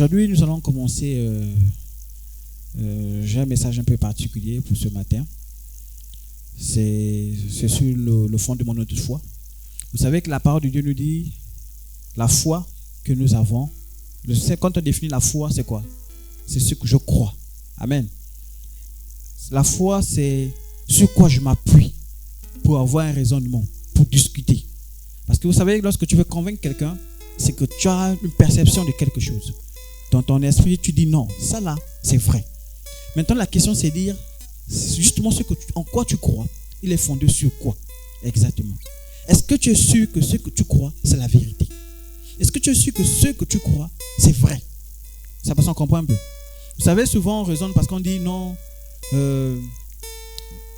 Aujourd'hui, nous allons commencer. J'ai un message un peu particulier pour ce matin. C'est sur le fondement de notre foi. Vous savez que la parole de Dieu nous dit la foi que nous avons. Quand on définit la foi, c'est quoi? C'est ce que je crois. Amen. La foi, c'est sur quoi je m'appuie pour avoir un raisonnement, pour discuter. Parce que vous savez, lorsque tu veux convaincre quelqu'un, c'est que tu as une perception de quelque chose. Dans ton esprit, tu dis non, ça là, c'est vrai. Maintenant, la question, c'est dire justement en quoi tu crois. Il est fondé sur quoi exactement? Est-ce que tu es sûr que ce que tu crois, c'est la vérité? Est-ce que tu es sûr que ce que tu crois, c'est vrai? Ça passe, on comprend un peu. Vous savez, souvent, on raisonne parce qu'on dit non.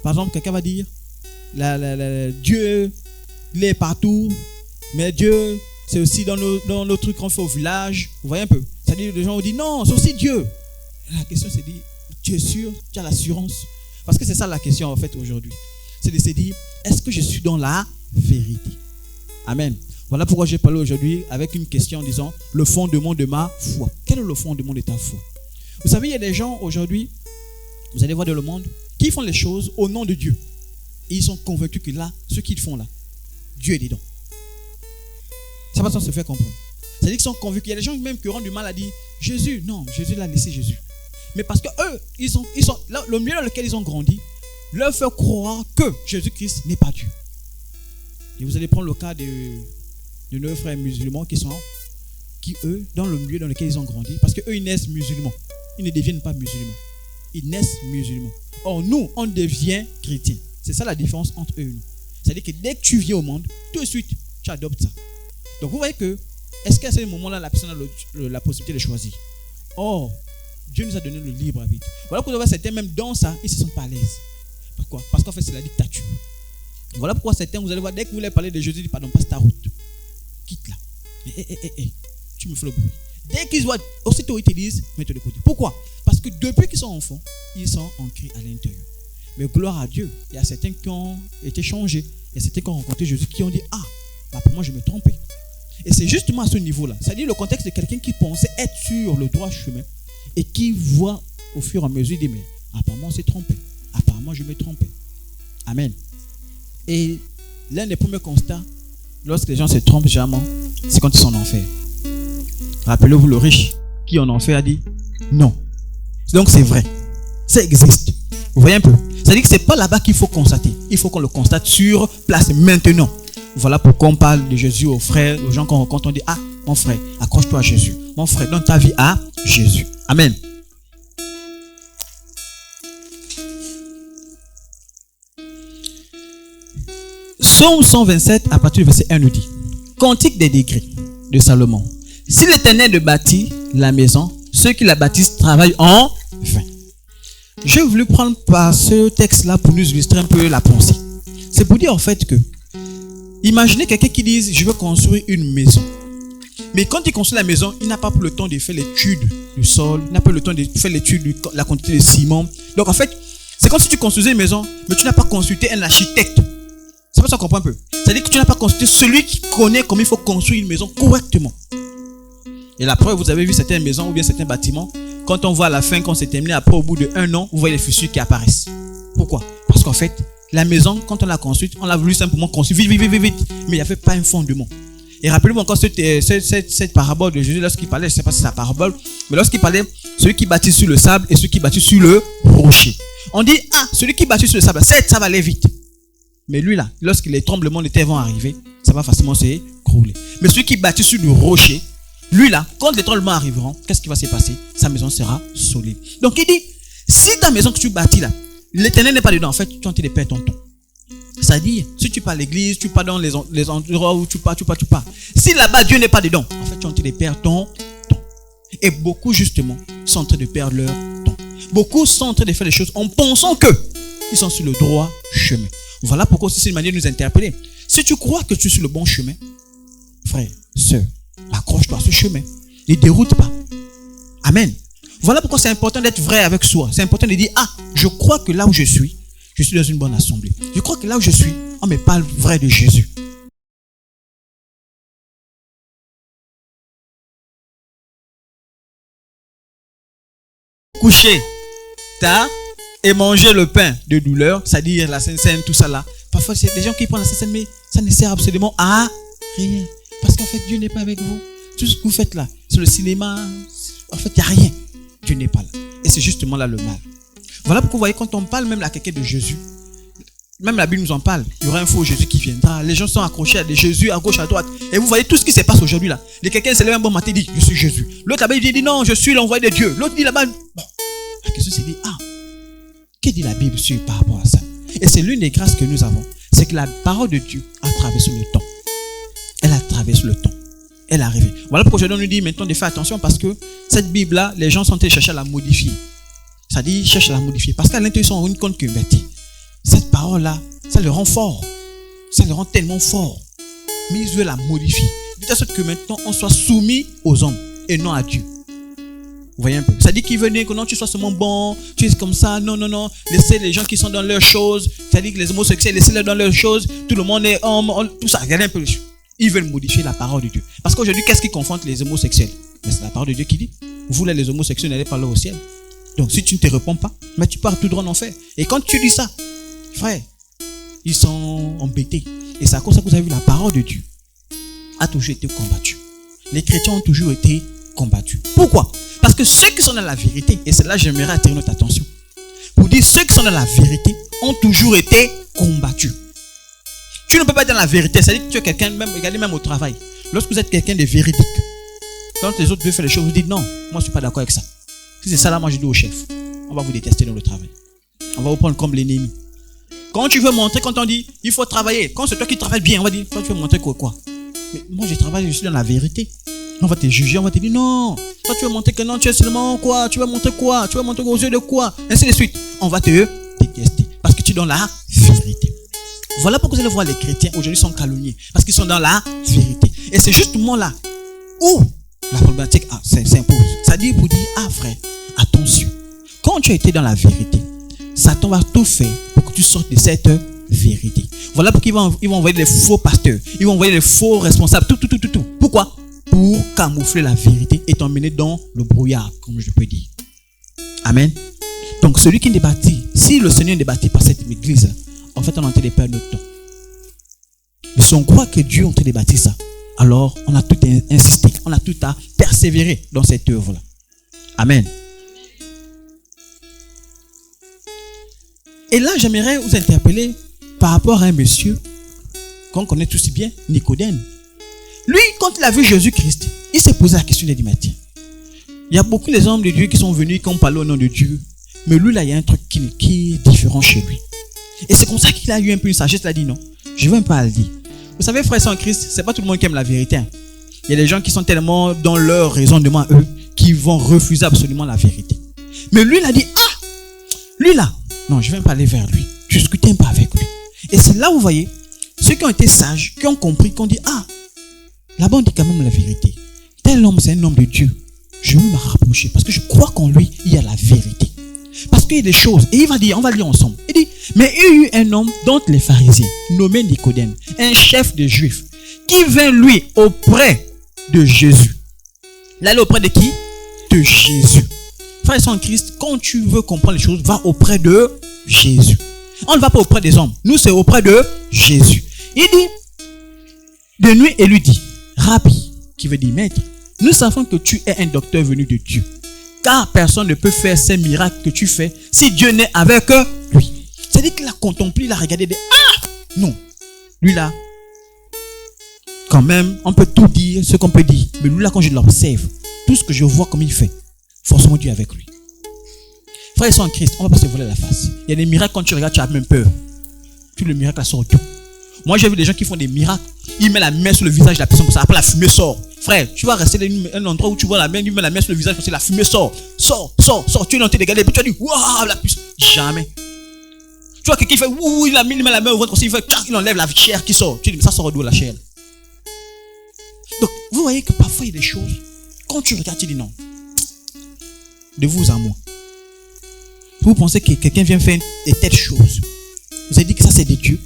Par exemple, quelqu'un va dire Dieu, il est partout, mais Dieu, c'est aussi dans nos trucs qu'on fait au village. Vous voyez un peu? C'est-à-dire, les gens ont dit non, c'est aussi Dieu. La question, c'est de dire, tu es sûr, tu as l'assurance? Parce que c'est ça la question en fait aujourd'hui. C'est de se dire, est-ce que je suis dans la vérité? Amen. Voilà pourquoi j'ai parlé aujourd'hui avec une question en disant, le fondement de ma foi. Quel est le fondement de ta foi? Vous savez, il y a des gens aujourd'hui, vous allez voir dans le monde, qui font les choses au nom de Dieu. Et ils sont convaincus que là, ce qu'ils font là, Dieu est dedans. Ça va sans se faire comprendre. C'est-à-dire qu'ils sont convaincus. Il y a des gens même qui auront du mal à dire Jésus. Non, Jésus l'a laissé Jésus. Mais parce que eux, ils sont là, le milieu dans lequel ils ont grandi leur fait croire que Jésus-Christ n'est pas Dieu. Et vous allez prendre le cas de nos frères musulmans qui eux, dans le milieu dans lequel ils ont grandi, parce qu'eux, ils naissent musulmans. Ils ne deviennent pas musulmans. Ils naissent musulmans. Or, nous, on devient chrétiens. C'est ça la différence entre eux et nous. C'est-à-dire que dès que tu viens au monde, tout de suite, tu adoptes ça. Donc, vous voyez que, est-ce qu'à ce moment-là, la personne a la possibilité de choisir? Or, Dieu nous a donné le libre arbitre. Voilà pourquoi vous avez certains, même dans ça, ils ne se sentent pas à l'aise. Pourquoi? Parce qu'en fait, c'est la dictature. Voilà pourquoi certains, vous allez voir, dès que vous voulez parler de Jésus, ils disent, pardon, passe ta route. Quitte-la. Tu me fais le bruit. Dès qu'ils voient, aussitôt ils te disent, mets-toi de côté. Pourquoi? Parce que depuis qu'ils sont enfants, ils sont ancrés à l'intérieur. Mais gloire à Dieu, il y a certains qui ont été changés. Il y a certains qui ont rencontré Jésus qui ont dit, pour moi je me trompais. Et c'est justement à ce niveau-là. C'est-à-dire le contexte de quelqu'un qui pensait être sur le droit chemin et qui voit au fur et à mesure, il dit, mais apparemment on s'est trompé. Apparemment je me trompais. Amen. Et l'un des premiers constats, lorsque les gens se trompent, généralement, c'est quand ils sont en enfer. Rappelez-vous le riche qui en enfer a dit non. Donc c'est vrai. Ça existe. Vous voyez un peu? C'est-à-dire que ce n'est pas là-bas qu'il faut constater. Il faut qu'on le constate sur place maintenant. Voilà pourquoi on parle de Jésus aux frères, aux gens qu'on rencontre. On dit, mon frère, accroche-toi à Jésus. Mon frère, donne ta vie à Jésus. Amen. Psaume 127, à partir du verset 1, nous dit, Cantique des décrets de Salomon. Si l'Éternel ne bâtit la maison, ceux qui la bâtissent travaillent en vain. J'ai voulu prendre par ce texte-là pour nous illustrer un peu la pensée. C'est pour dire en fait que, imaginez quelqu'un qui dise, je veux construire une maison. Mais quand il construit la maison, il n'a pas le temps de faire l'étude du sol, il n'a pas le temps de faire l'étude de la quantité de ciment. Donc en fait, c'est comme si tu construisais une maison, mais tu n'as pas consulté un architecte. Ça peut s'en comprendre un peu. C'est-à-dire que tu n'as pas consulté celui qui connaît comment il faut construire une maison correctement. Et la preuve, vous avez vu certaines maisons ou bien certains bâtiments, quand on voit à la fin, quand c'est terminé, après au bout de 1 an, vous voyez les fissures qui apparaissent. Pourquoi? Parce qu'en fait, la maison, quand on l'a construite, on l'a voulu simplement construire vite, mais il n'y avait pas un fondement. Et rappelez-vous encore cette parabole de Jésus, lorsqu'il parlait, je ne sais pas si c'est la parabole, mais lorsqu'il parlait, celui qui bâtit sur le sable et celui qui bâtit sur le rocher. On dit, celui qui bâtit sur le sable, ça va aller vite. Mais lui là, lorsque les tremblements de terre vont arriver, ça va facilement s'écrouler. Mais celui qui bâtit sur le rocher, lui là, quand les tremblements arriveront, qu'est-ce qui va se passer? Sa maison sera solide. Donc il dit, si ta maison que tu bâtis là, l'Éternel n'est pas dedans, en fait, tu es en train de perdre ton temps. C'est-à-dire, si tu pars à l'église, tu pars dans les endroits où tu pars. Si là-bas Dieu n'est pas dedans, en fait, tu es en train de perdre ton temps. Et beaucoup justement sont en train de perdre leur temps. Beaucoup sont en train de faire les choses en pensant qu'ils sont sur le droit chemin. Voilà pourquoi c'est une manière de nous interpeller. Si tu crois que tu es sur le bon chemin, frère, sœur, accroche-toi à ce chemin. Ne déroute pas. Amen. Voilà pourquoi c'est important d'être vrai avec soi. C'est important de dire, je crois que là où je suis dans une bonne assemblée. Je crois que là où je suis, on me parle vrai de Jésus. couché tard et manger le pain de douleur, c'est-à-dire la Sainte Seine, tout ça là. Parfois, c'est des gens qui prennent la Sainte Seine, mais ça ne sert absolument à rien. Parce qu'en fait, Dieu n'est pas avec vous. Tout ce que vous faites là, c'est le cinéma. En fait, il n'y a rien. Dieu n'est pas là. Et c'est justement là le mal. Voilà pourquoi vous voyez, quand on parle même à quelqu'un de Jésus, même la Bible nous en parle. Il y aura un faux Jésus qui viendra. Les gens sont accrochés à des Jésus à gauche, à droite. Et vous voyez tout ce qui se passe aujourd'hui là. Quelqu'un se lève un bon matin et dit, je suis Jésus. L'autre là-bas, il dit, non, je suis l'envoyé de Dieu. L'autre dit là-bas, bon. La question c'est dit, que dit la Bible sur par rapport à ça? Et c'est l'une des grâces que nous avons. C'est que la parole de Dieu a traversé le temps. Elle a traversé le temps. Elle est arrivée. Voilà pourquoi je nous dis maintenant de faire attention, parce que cette Bible-là, les gens sont allés chercher à la modifier. Ça dit, cherche à la modifier. Parce qu'à l'intérieur, ils sont rendus compte que cette parole-là, ça le rend fort. Ça le rend tellement fort. Mais ils veulent la modifier. De telle sorte que maintenant, on soit soumis aux hommes et non à Dieu. Vous voyez un peu. Ça dit qu'il venait que non, tu sois seulement bon, tu es comme ça. Non, non, non. Laissez les gens qui sont dans leurs choses. Ça dit que les homosexuels, laissez-les dans leurs choses. Tout le monde est homme, tout ça. Regardez un peu les choses. Ils veulent modifier la parole de Dieu. Parce qu'aujourd'hui, qu'est-ce qui confronte les homosexuels? Mais c'est la parole de Dieu qui dit. Vous, les homosexuels, n'allez pas là au ciel. Donc, si tu ne te réponds pas, mais tu pars tout droit en enfer. Et quand tu dis ça, frère, ils sont embêtés. Et c'est à cause de ça que vous avez vu, la parole de Dieu a toujours été combattue. Les chrétiens ont toujours été combattus. Pourquoi? Parce que ceux qui sont dans la vérité, et c'est là que j'aimerais attirer notre attention, pour dire ceux qui sont dans la vérité ont toujours été combattus. Tu ne peux pas être dans la vérité. C'est-à-dire que tu es quelqu'un, regardez même au travail. Lorsque vous êtes quelqu'un de véridique, quand les autres veulent faire les choses, vous dites non, moi je ne suis pas d'accord avec ça. Si c'est ça là, moi je dis au chef, on va vous détester dans le travail. On va vous prendre comme l'ennemi. Quand tu veux montrer, quand on dit il faut travailler, quand c'est toi qui travailles bien, on va dire toi tu veux montrer quoi? Mais moi je travaille, je suis dans la vérité. On va te juger, on va te dire non, toi tu veux montrer que non, tu es seulement quoi? Tu veux montrer quoi? Tu veux montrer aux yeux de quoi? Ainsi de suite. On va te détester parce que tu es dans la vérité. Voilà pourquoi vous allez voir les chrétiens aujourd'hui sont calomniés. Parce qu'ils sont dans la vérité. Et c'est justement là où la problématique s'impose. C'est-à-dire pour dire, frère, attention. Quand tu as été dans la vérité, Satan va tout faire pour que tu sortes de cette vérité. Voilà pourquoi ils vont envoyer des faux pasteurs. Ils vont envoyer des faux responsables. Tout. Pourquoi? Pour camoufler la vérité et t'emmener dans le brouillard, comme je peux dire. Amen. Donc celui qui est bâti, si le Seigneur est bâti par cette église, en fait, on est en train de perdre notre temps. Mais si on croit que Dieu est en train de bâtir ça, alors on a tout à insister, on a tout à persévérer dans cette œuvre-là. Amen. Et là, j'aimerais vous interpeller par rapport à un monsieur qu'on connaît tous si bien, Nicodème. Lui, quand il a vu Jésus-Christ, il s'est posé la question, il a dit, mais tiens, il y a beaucoup des hommes de Dieu qui sont venus, qui ont parlé au nom de Dieu. Mais lui, là, il y a un truc qui est différent chez lui. Et c'est comme ça qu'il a eu un peu une sagesse. Il a dit non, je veux un peu à le dire. Vous savez, frères en Christ, c'est pas tout le monde qui aime la vérité. Il y a des gens qui sont tellement dans leur raisonnement, eux, qui vont refuser absolument la vérité. Mais lui, il a dit, lui là, non, je vais pas aller vers lui. Discuter un peu avec lui. Et c'est là où vous voyez, ceux qui ont été sages, qui ont compris, qui ont dit, là-bas on dit quand même la vérité. Tel homme, c'est un homme de Dieu. Je veux me rapprocher parce que je crois qu'en lui, il y a la vérité. Parce qu'il y a des choses, et il va dire, on va lire ensemble. Il dit, mais il y a eu un homme dont les pharisiens, nommé Nicodème, un chef des Juifs, qui vint lui auprès de Jésus. Là, il est auprès de qui? De Jésus. Frères en Christ, quand tu veux comprendre les choses, va auprès de Jésus. On ne va pas auprès des hommes. Nous, c'est auprès de Jésus. Il dit, de nuit, et lui dit, Rabbi, qui veut dire maître, nous savons que tu es un docteur venu de Dieu. Car personne ne peut faire ces miracles que tu fais si Dieu n'est avec lui. C'est-à-dire qu'il a contemplé, il a regardé des... Non. Lui là, quand même, on peut tout dire, ce qu'on peut dire. Mais lui là, quand je l'observe, tout ce que je vois comme il fait, forcément Dieu est avec lui. Frères et sœurs en Christ, on va pas se voler la face. Il y a des miracles, quand tu regardes, tu as même peur. Puis le miracle sort tout. Moi, j'ai vu des gens qui font des miracles. Ils mettent la main sur le visage de la personne comme ça. Après, la fumée sort. Frère, tu vas rester dans un endroit où tu vois la main, il met la main sur le visage parce que la fumée sort. Sort. Tu es dans tes dégâts. Et puis tu as dit, waouh, la puce. Jamais. Tu vois quelqu'un qui fait, ouh, il met la main au ventre aussi. Il enlève la chair qui sort. Tu dis, mais ça sort d'où la chair? Donc, vous voyez que parfois, il y a des choses. Quand tu regardes, tu dis non. De vous à moi. Vous pensez que quelqu'un vient faire des telles choses. Vous avez dit que ça, c'est des dieux.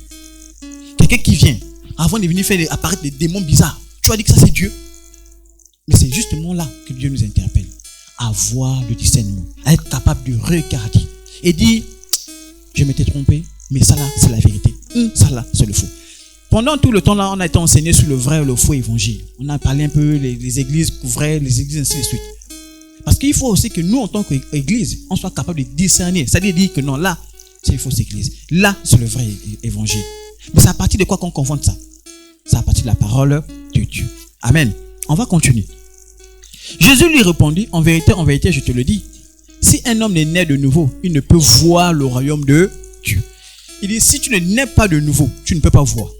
Quelqu'un qui vient, avant de venir faire apparaître des démons bizarres, tu as dit que ça c'est Dieu. Mais c'est justement là que Dieu nous interpelle. avoir le discernement, à être capable de regarder et dire, je m'étais trompé, mais ça là, c'est la vérité. Ça là, c'est le faux. Pendant tout le temps là, on a été enseigné sur le vrai et le faux évangile. On a parlé un peu les églises vraies, les églises ainsi de suite. Parce qu'il faut aussi que nous, en tant qu'église, on soit capable de discerner. C'est-à-dire dire que non, là, c'est une fausse église. Là, c'est le vrai évangile. Mais c'est à partir de quoi qu'on confronte ça? C'est à partir de la parole de Dieu. Amen. On va continuer. Jésus lui répondit, en vérité, je te le dis, si un homme n'est né de nouveau, il ne peut voir le royaume de Dieu. Il dit, si tu ne nais pas de nouveau, tu ne peux pas voir.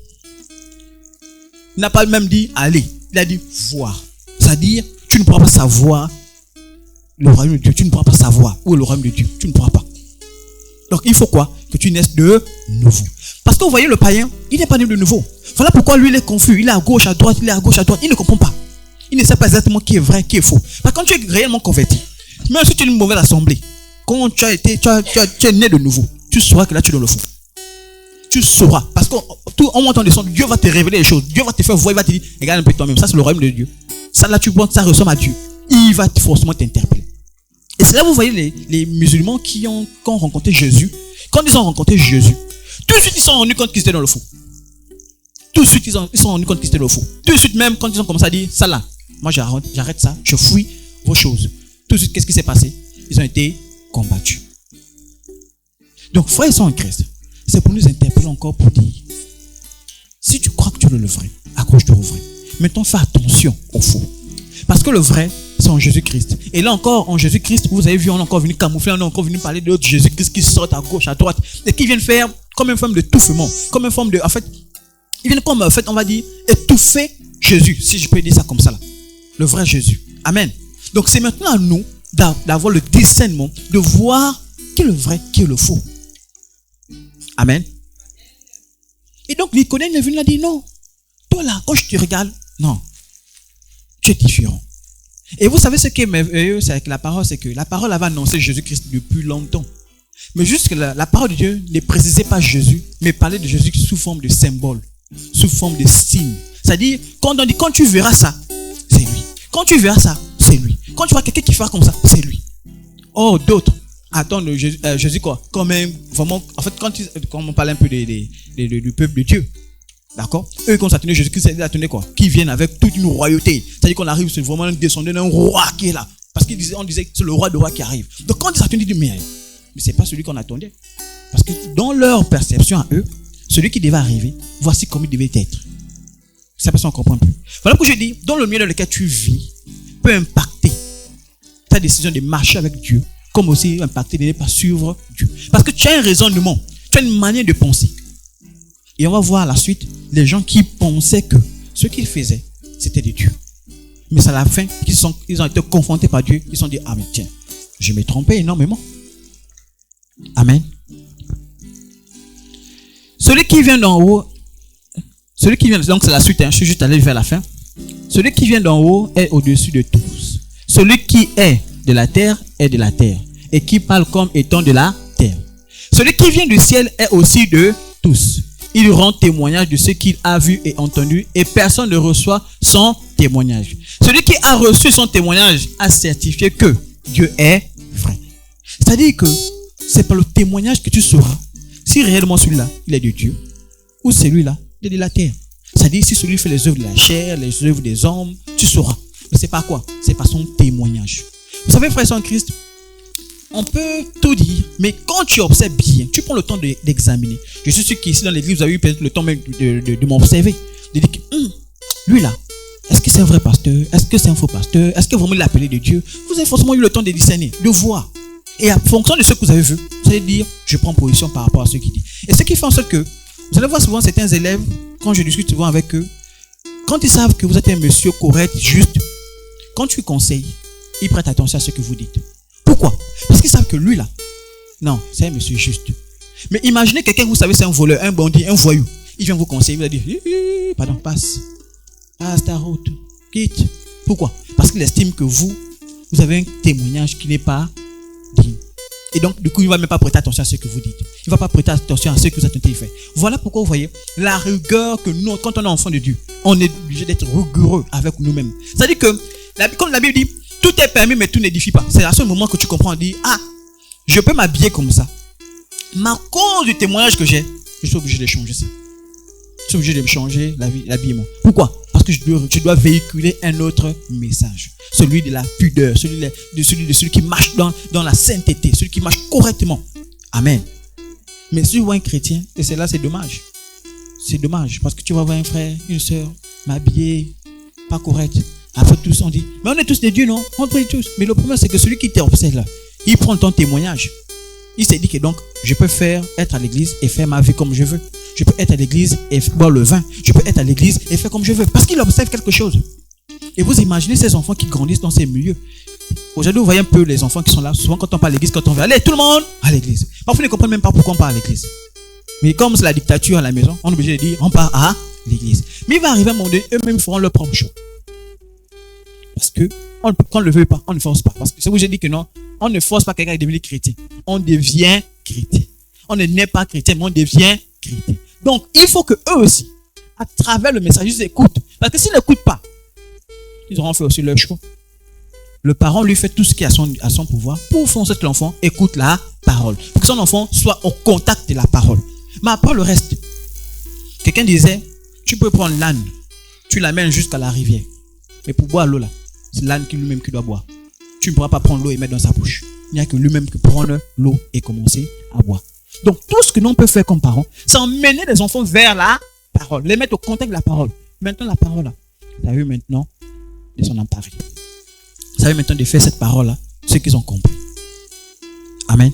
Il n'a pas même dit aller, il a dit voir. C'est-à-dire, tu ne pourras pas savoir le royaume de Dieu. Tu ne pourras pas savoir où est le royaume de Dieu. Tu ne pourras pas. Donc, il faut quoi? Que tu naisses de nouveau. Parce que vous voyez, le païen, il n'est pas né de nouveau. Voilà pourquoi lui, il est confus. Il est à gauche, à droite, il est à gauche, à droite. Il ne comprend pas. Il ne sait pas exactement qui est vrai, qui est faux. Parce que quand tu es réellement converti, même si tu es une mauvaise assemblée, quand tu es né de nouveau, tu sauras que là, tu es dans le faux. Tu sauras. Parce qu'en montant des sons, Dieu va te révéler les choses. Dieu va te faire voir, il va te dire, regarde un peu toi-même. Ça, c'est le royaume de Dieu. Ça, là, tu vois, ça ressemble à Dieu. Il va forcément t'interpeller. Et c'est là vous voyez les musulmans qui ont rencontré Jésus. Quand ils ont rencontré Jésus, tout de suite ils se sont rendus compte qu'ils étaient dans le faux. Tout de suite ils se sont rendus compte qu'ils étaient dans le faux. Tout de suite même quand ils ont commencé à dire ça là, moi j'arrête ça, je fouille vos choses. Tout de suite qu'est-ce qui s'est passé? Ils ont été combattus. Donc frères et sœurs en Christ, c'est pour nous interpeller encore pour dire, si tu crois que tu es le vrai, accroche-toi au vrai. Maintenant fais attention au faux. Parce que le vrai, c'est en Jésus-Christ. Et là encore, en Jésus-Christ, vous avez vu, on est encore venu camoufler, on est encore venu parler de l'autre Jésus-Christ qui sort à gauche, à droite, et qui viennent faire comme une forme de touffement, comme une forme de, en fait, ils viennent comme, en fait, on va dire, étouffer Jésus, si je peux dire ça comme ça là. Le vrai Jésus. Amen. Donc c'est maintenant à nous d'avoir le discernement, de voir qui est le vrai, qui est le faux. Amen. Et donc Nicodème est venu là dire non. Toi là, quand je te regarde, non. Tu es différent. Et vous savez ce qui est merveilleux, c'est avec la parole, c'est que la parole avait annoncé Jésus-Christ depuis longtemps. Mais juste que la parole de Dieu ne précisait pas Jésus, mais parlait de Jésus sous forme de symbole, sous forme de signe. C'est-à-dire, quand on dit, quand tu verras ça, c'est lui. Quand tu verras ça, c'est lui. Quand tu vois quelqu'un qui fera comme ça, c'est lui. Or, d'autres attendent Jésus quoi? Quand même, vraiment, en fait, quand on parle un peu du peuple de Dieu, d'accord? Eux, quand s'attendaient Jésus-Christ, ils attendaient quoi? Qui viennent avec toute une royauté. C'est-à-dire qu'on arrive, c'est vraiment un descendant d'un roi qui est là. Parce qu'on disait que c'est le roi de roi qui arrive. Donc quand ils attendaient, ils disent, mais c'est pas celui qu'on attendait. Parce que dans leur perception à eux, celui qui devait arriver, voici comment il devait être. C'est parce qu'on comprend un peu. Voilà pourquoi je dis, dans le milieu dans lequel tu vis, peut impacter ta décision de marcher avec Dieu, comme aussi impacter de ne pas suivre Dieu. Parce que tu as un raisonnement, tu as une manière de penser. Et on va voir à la suite les gens qui pensaient que ce qu'ils faisaient, c'était de Dieu. Mais c'est à la fin qu'ils ont été confrontés par Dieu. Ils se sont dit, ah mais tiens, je me trompais énormément. Amen. Celui qui vient d'en haut, donc c'est la suite, je suis juste allé vers la fin. Celui qui vient d'en haut est au-dessus de tous. Celui qui est de la terre est de la terre. Et qui parle comme étant de la terre. Celui qui vient du ciel est aussi de tous. Il rend témoignage de ce qu'il a vu et entendu et personne ne reçoit son témoignage. Celui qui a reçu son témoignage a certifié que Dieu est vrai. C'est-à-dire que c'est par le témoignage que tu sauras si réellement celui-là, il est de Dieu ou celui-là, il est de la terre. C'est-à-dire si celui fait les œuvres de la chair, les œuvres des hommes, tu sauras. Mais c'est pas quoi? C'est par son témoignage. Vous savez, frères et sœurs en Christ, on peut tout dire, mais quand tu observes bien, tu prends le temps d'examiner. Je suis sûr qu'ici dans l'église, vous avez eu peut-être le temps même de m'observer. De dire que, lui là, est-ce que c'est un vrai pasteur? Est-ce que c'est un faux pasteur? Est-ce que vraiment il est appelé de Dieu? Vous avez forcément eu le temps de discerner, de voir. Et en fonction de ce que vous avez vu, vous allez dire, je prends position par rapport à ce qu'il dit. Et ce qui fait en sorte que, vous allez voir souvent certains élèves, quand je discute souvent avec eux, quand ils savent que vous êtes un monsieur correct, juste, quand tu conseilles, ils prêtent attention à ce que vous dites. Pourquoi? Parce qu'ils savent que lui là, non, c'est un monsieur juste. Mais imaginez quelqu'un que vous savez c'est un voleur, un bandit, un voyou. Il vient vous conseiller, il va dire, pardon, passe ta route, quitte. Pourquoi? Parce qu'il estime que vous avez un témoignage qui n'est pas digne. Et donc, du coup, il ne va même pas prêter attention à ce que vous dites. Il ne va pas prêter attention à ce que vous êtes en train de faire. Voilà pourquoi vous voyez la rigueur que nous, quand on est enfant de Dieu, on est obligé d'être rigoureux avec nous-mêmes. C'est-à-dire que, comme la Bible dit, Tout est permis, mais tout n'édifie pas. C'est à ce moment que tu comprends, dire, ah, je peux m'habiller comme ça. Mais à cause du témoignage que j'ai, je suis obligé de changer ça. Je suis obligé de me changer l'habillement. Pourquoi? Parce que je dois véhiculer un autre message. Celui de la pudeur, celui qui marche dans la sainteté, celui qui marche correctement. Amen. Mais si tu vois un chrétien, et c'est là, c'est dommage. C'est dommage, parce que tu vas voir un frère, une soeur, m'habiller, pas correct. Après tous, on dit, mais on est tous des dieux, non? On prie tous. Mais le problème, c'est que celui qui t'observe là, il prend ton témoignage. Il s'est dit que donc, je peux être à l'église et faire ma vie comme je veux. Je peux être à l'église et boire le vin. Je peux être à l'église et faire comme je veux. Parce qu'il observe quelque chose. Et vous imaginez ces enfants qui grandissent dans ces milieux. Aujourd'hui, vous voyez un peu les enfants qui sont là. Souvent, quand on part à l'église, quand on veut aller, tout le monde à l'église. Parfois, ils ne comprennent même pas pourquoi on part à l'église. Mais comme c'est la dictature à la maison, on est obligé de dire, on part à l'église. Mais il va arriver un moment donné, eux-mêmes feront leur propre choix. Parce que, quand on ne le veut pas, on ne force pas. Parce que c'est où j'ai dit que non, on ne force pas quelqu'un à devenir chrétien. On devient chrétien. On ne naît pas chrétien, mais on devient chrétien. Donc, il faut que eux aussi, à travers le message, ils écoutent. Parce que s'ils n'écoutent pas, ils auront fait aussi leur choix. Le parent lui fait tout ce qui est à son pouvoir pour faire que l'enfant écoute la parole. Pour que son enfant soit au contact de la parole. Mais après le reste, quelqu'un disait, tu peux prendre l'âne, tu l'amènes jusqu'à la rivière. Mais pour boire l'eau là, c'est l'âne lui-même qui doit boire. Tu ne pourras pas prendre l'eau et mettre dans sa bouche. Il n'y a que lui-même qui prendre l'eau et commencer à boire. Donc tout ce que l'on peut faire comme parents, c'est emmener les enfants vers la parole, les mettre au contact de la parole. Maintenant la parole là, ça veut maintenant de s'en emparer. Ça veut maintenant de faire cette parole là, ceux qui ont compris. Amen.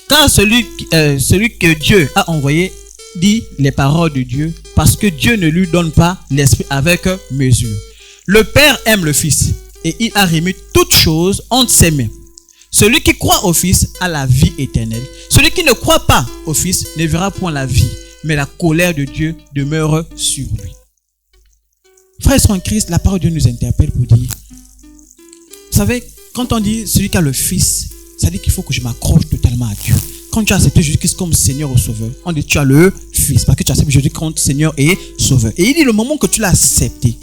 Quand celui que Dieu a envoyé dit les paroles de Dieu, parce que Dieu ne lui donne pas l'esprit avec mesure. Le Père aime le Fils et il a remis toutes choses entre ses mains. Celui qui croit au Fils a la vie éternelle. Celui qui ne croit pas au Fils ne verra point la vie, mais la colère de Dieu demeure sur lui. Frères et sœurs en Christ, la parole de Dieu nous interpelle pour dire, vous savez, quand on dit celui qui a le Fils, ça dit qu'il faut que je m'accroche totalement à Dieu. Quand tu as accepté Jésus-Christ comme Seigneur ou Sauveur, on dit tu as le Fils, parce que tu acceptes Jésus comme Seigneur et Sauveur. Et il dit le moment que tu l'as accepté,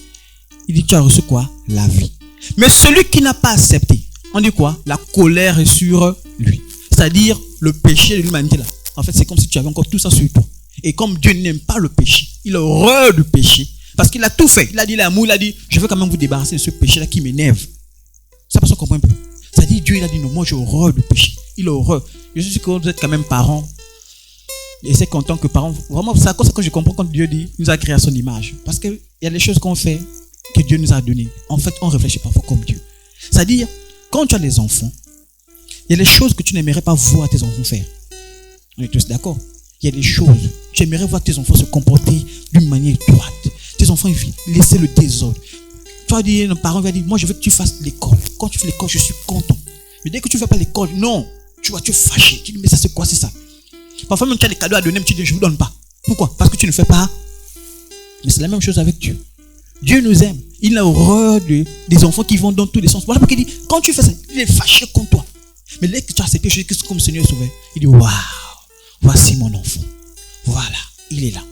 il dit tu as reçu quoi? La vie. Mais celui qui n'a pas accepté, on dit quoi? La colère est sur lui. C'est-à-dire le péché de l'humanité là. En fait, c'est comme si tu avais encore tout ça sur toi. Et comme Dieu n'aime pas le péché, il a horreur du péché. Parce qu'il a tout fait. Il a dit l'amour, il a dit, je veux quand même vous débarrasser de ce péché là qui m'énerve. Ça passe, on comprend un peu. C'est-à-dire Dieu, il a dit, non, moi j'ai horreur du péché. Il a horreur. Je suis sûr que vous êtes quand même parents. Et c'est qu'en tant que parents, vraiment, c'est à cause que je comprends quand Dieu dit, il nous a créé à son image. Parce qu'il y a des choses qu'on fait que Dieu nous a données. En fait, on réfléchit parfois comme Dieu. C'est-à-dire, quand tu as des enfants, il y a des choses que tu n'aimerais pas voir tes enfants faire. On est tous d'accord. Il y a des choses, tu aimerais voir tes enfants se comporter d'une manière droite. Tes enfants, ils laissent le désordre. Tu vas dire, un parent va dire, moi je veux que tu fasses l'école. Quand tu fais l'école, je suis content. Mais dès que tu ne fais pas l'école, non. Tu vois, tu es fâché. Tu dis, mais ça c'est quoi, c'est ça. Parfois même tu as des cadeaux à donner, mais tu dis, je ne vous donne pas. Pourquoi? Parce que tu ne fais pas. Mais c'est la même chose avec Dieu. Dieu nous aime. Il a horreur des enfants qui vont dans tous les sens. Voilà pourquoi il dit, quand tu fais ça, il est fâché contre toi. Mais dès que tu as accepté Jésus-Christ comme Seigneur et Sauveur, il dit, waouh, voici mon enfant. Voilà, il est là.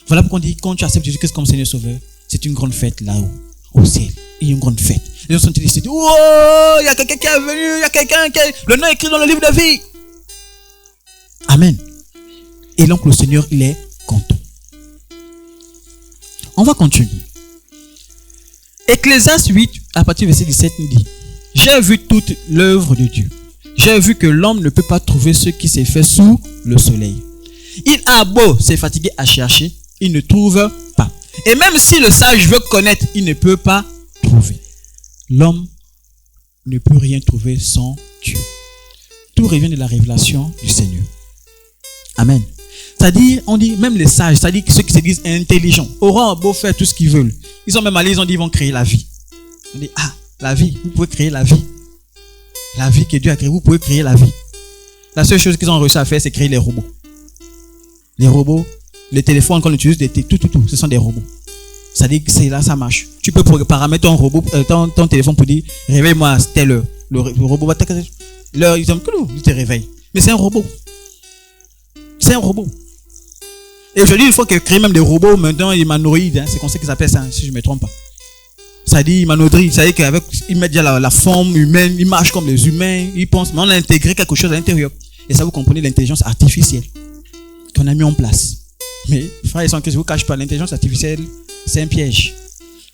Voilà pourquoi on dit, quand tu acceptes Jésus-Christ comme Seigneur et Sauveur, c'est une grande fête là-haut, au ciel. Il y a une grande fête. Les gens sont dit, oh, il y a quelqu'un qui est venu, il y a quelqu'un qui est... Le nom est écrit dans le livre de vie. Amen. Et donc le Seigneur, il est content. On va continuer. Ecclésiaste 8, à partir du verset 17, nous dit, j'ai vu toute l'œuvre de Dieu. J'ai vu que l'homme ne peut pas trouver ce qui s'est fait sous le soleil. Il a beau se fatiguer à chercher, il ne trouve pas. Et même si le sage veut connaître, il ne peut pas trouver. L'homme ne peut rien trouver sans Dieu. Tout revient de la révélation du Seigneur. Amen. C'est-à-dire, on dit, même les sages, c'est-à-dire ceux qui se disent intelligents, auront beau faire tout ce qu'ils veulent. Ils sont même allés, ils ont dit, ils vont créer la vie. On dit, ah, la vie, vous pouvez créer la vie. La vie que Dieu a créée, vous pouvez créer la vie. La seule chose qu'ils ont réussi à faire, c'est créer les robots. Les robots, les téléphones qu'on utilise, tout, ce sont des robots. C'est-à-dire que c'est là, ça marche. Tu peux paramétrer ton robot, ton téléphone pour dire, réveille-moi à telle heure. Le robot va l'heure, il te réveille. Mais c'est un robot. C'est un robot. Et aujourd'hui, il faut créer même des robots, maintenant, humanoïdes. Hein, c'est comme ça qu'ils appellent ça, hein, si je ne me trompe pas. Ça dit humanoïderie. Ça dit qu'ils mettent déjà la forme humaine, ils marchent comme les humains, ils pensent. Mais on a intégré quelque chose à l'intérieur. Et ça, vous comprenez l'intelligence artificielle qu'on a mis en place. Mais, frères et sœurs, que je ne vous cache pas, l'intelligence artificielle, c'est un piège.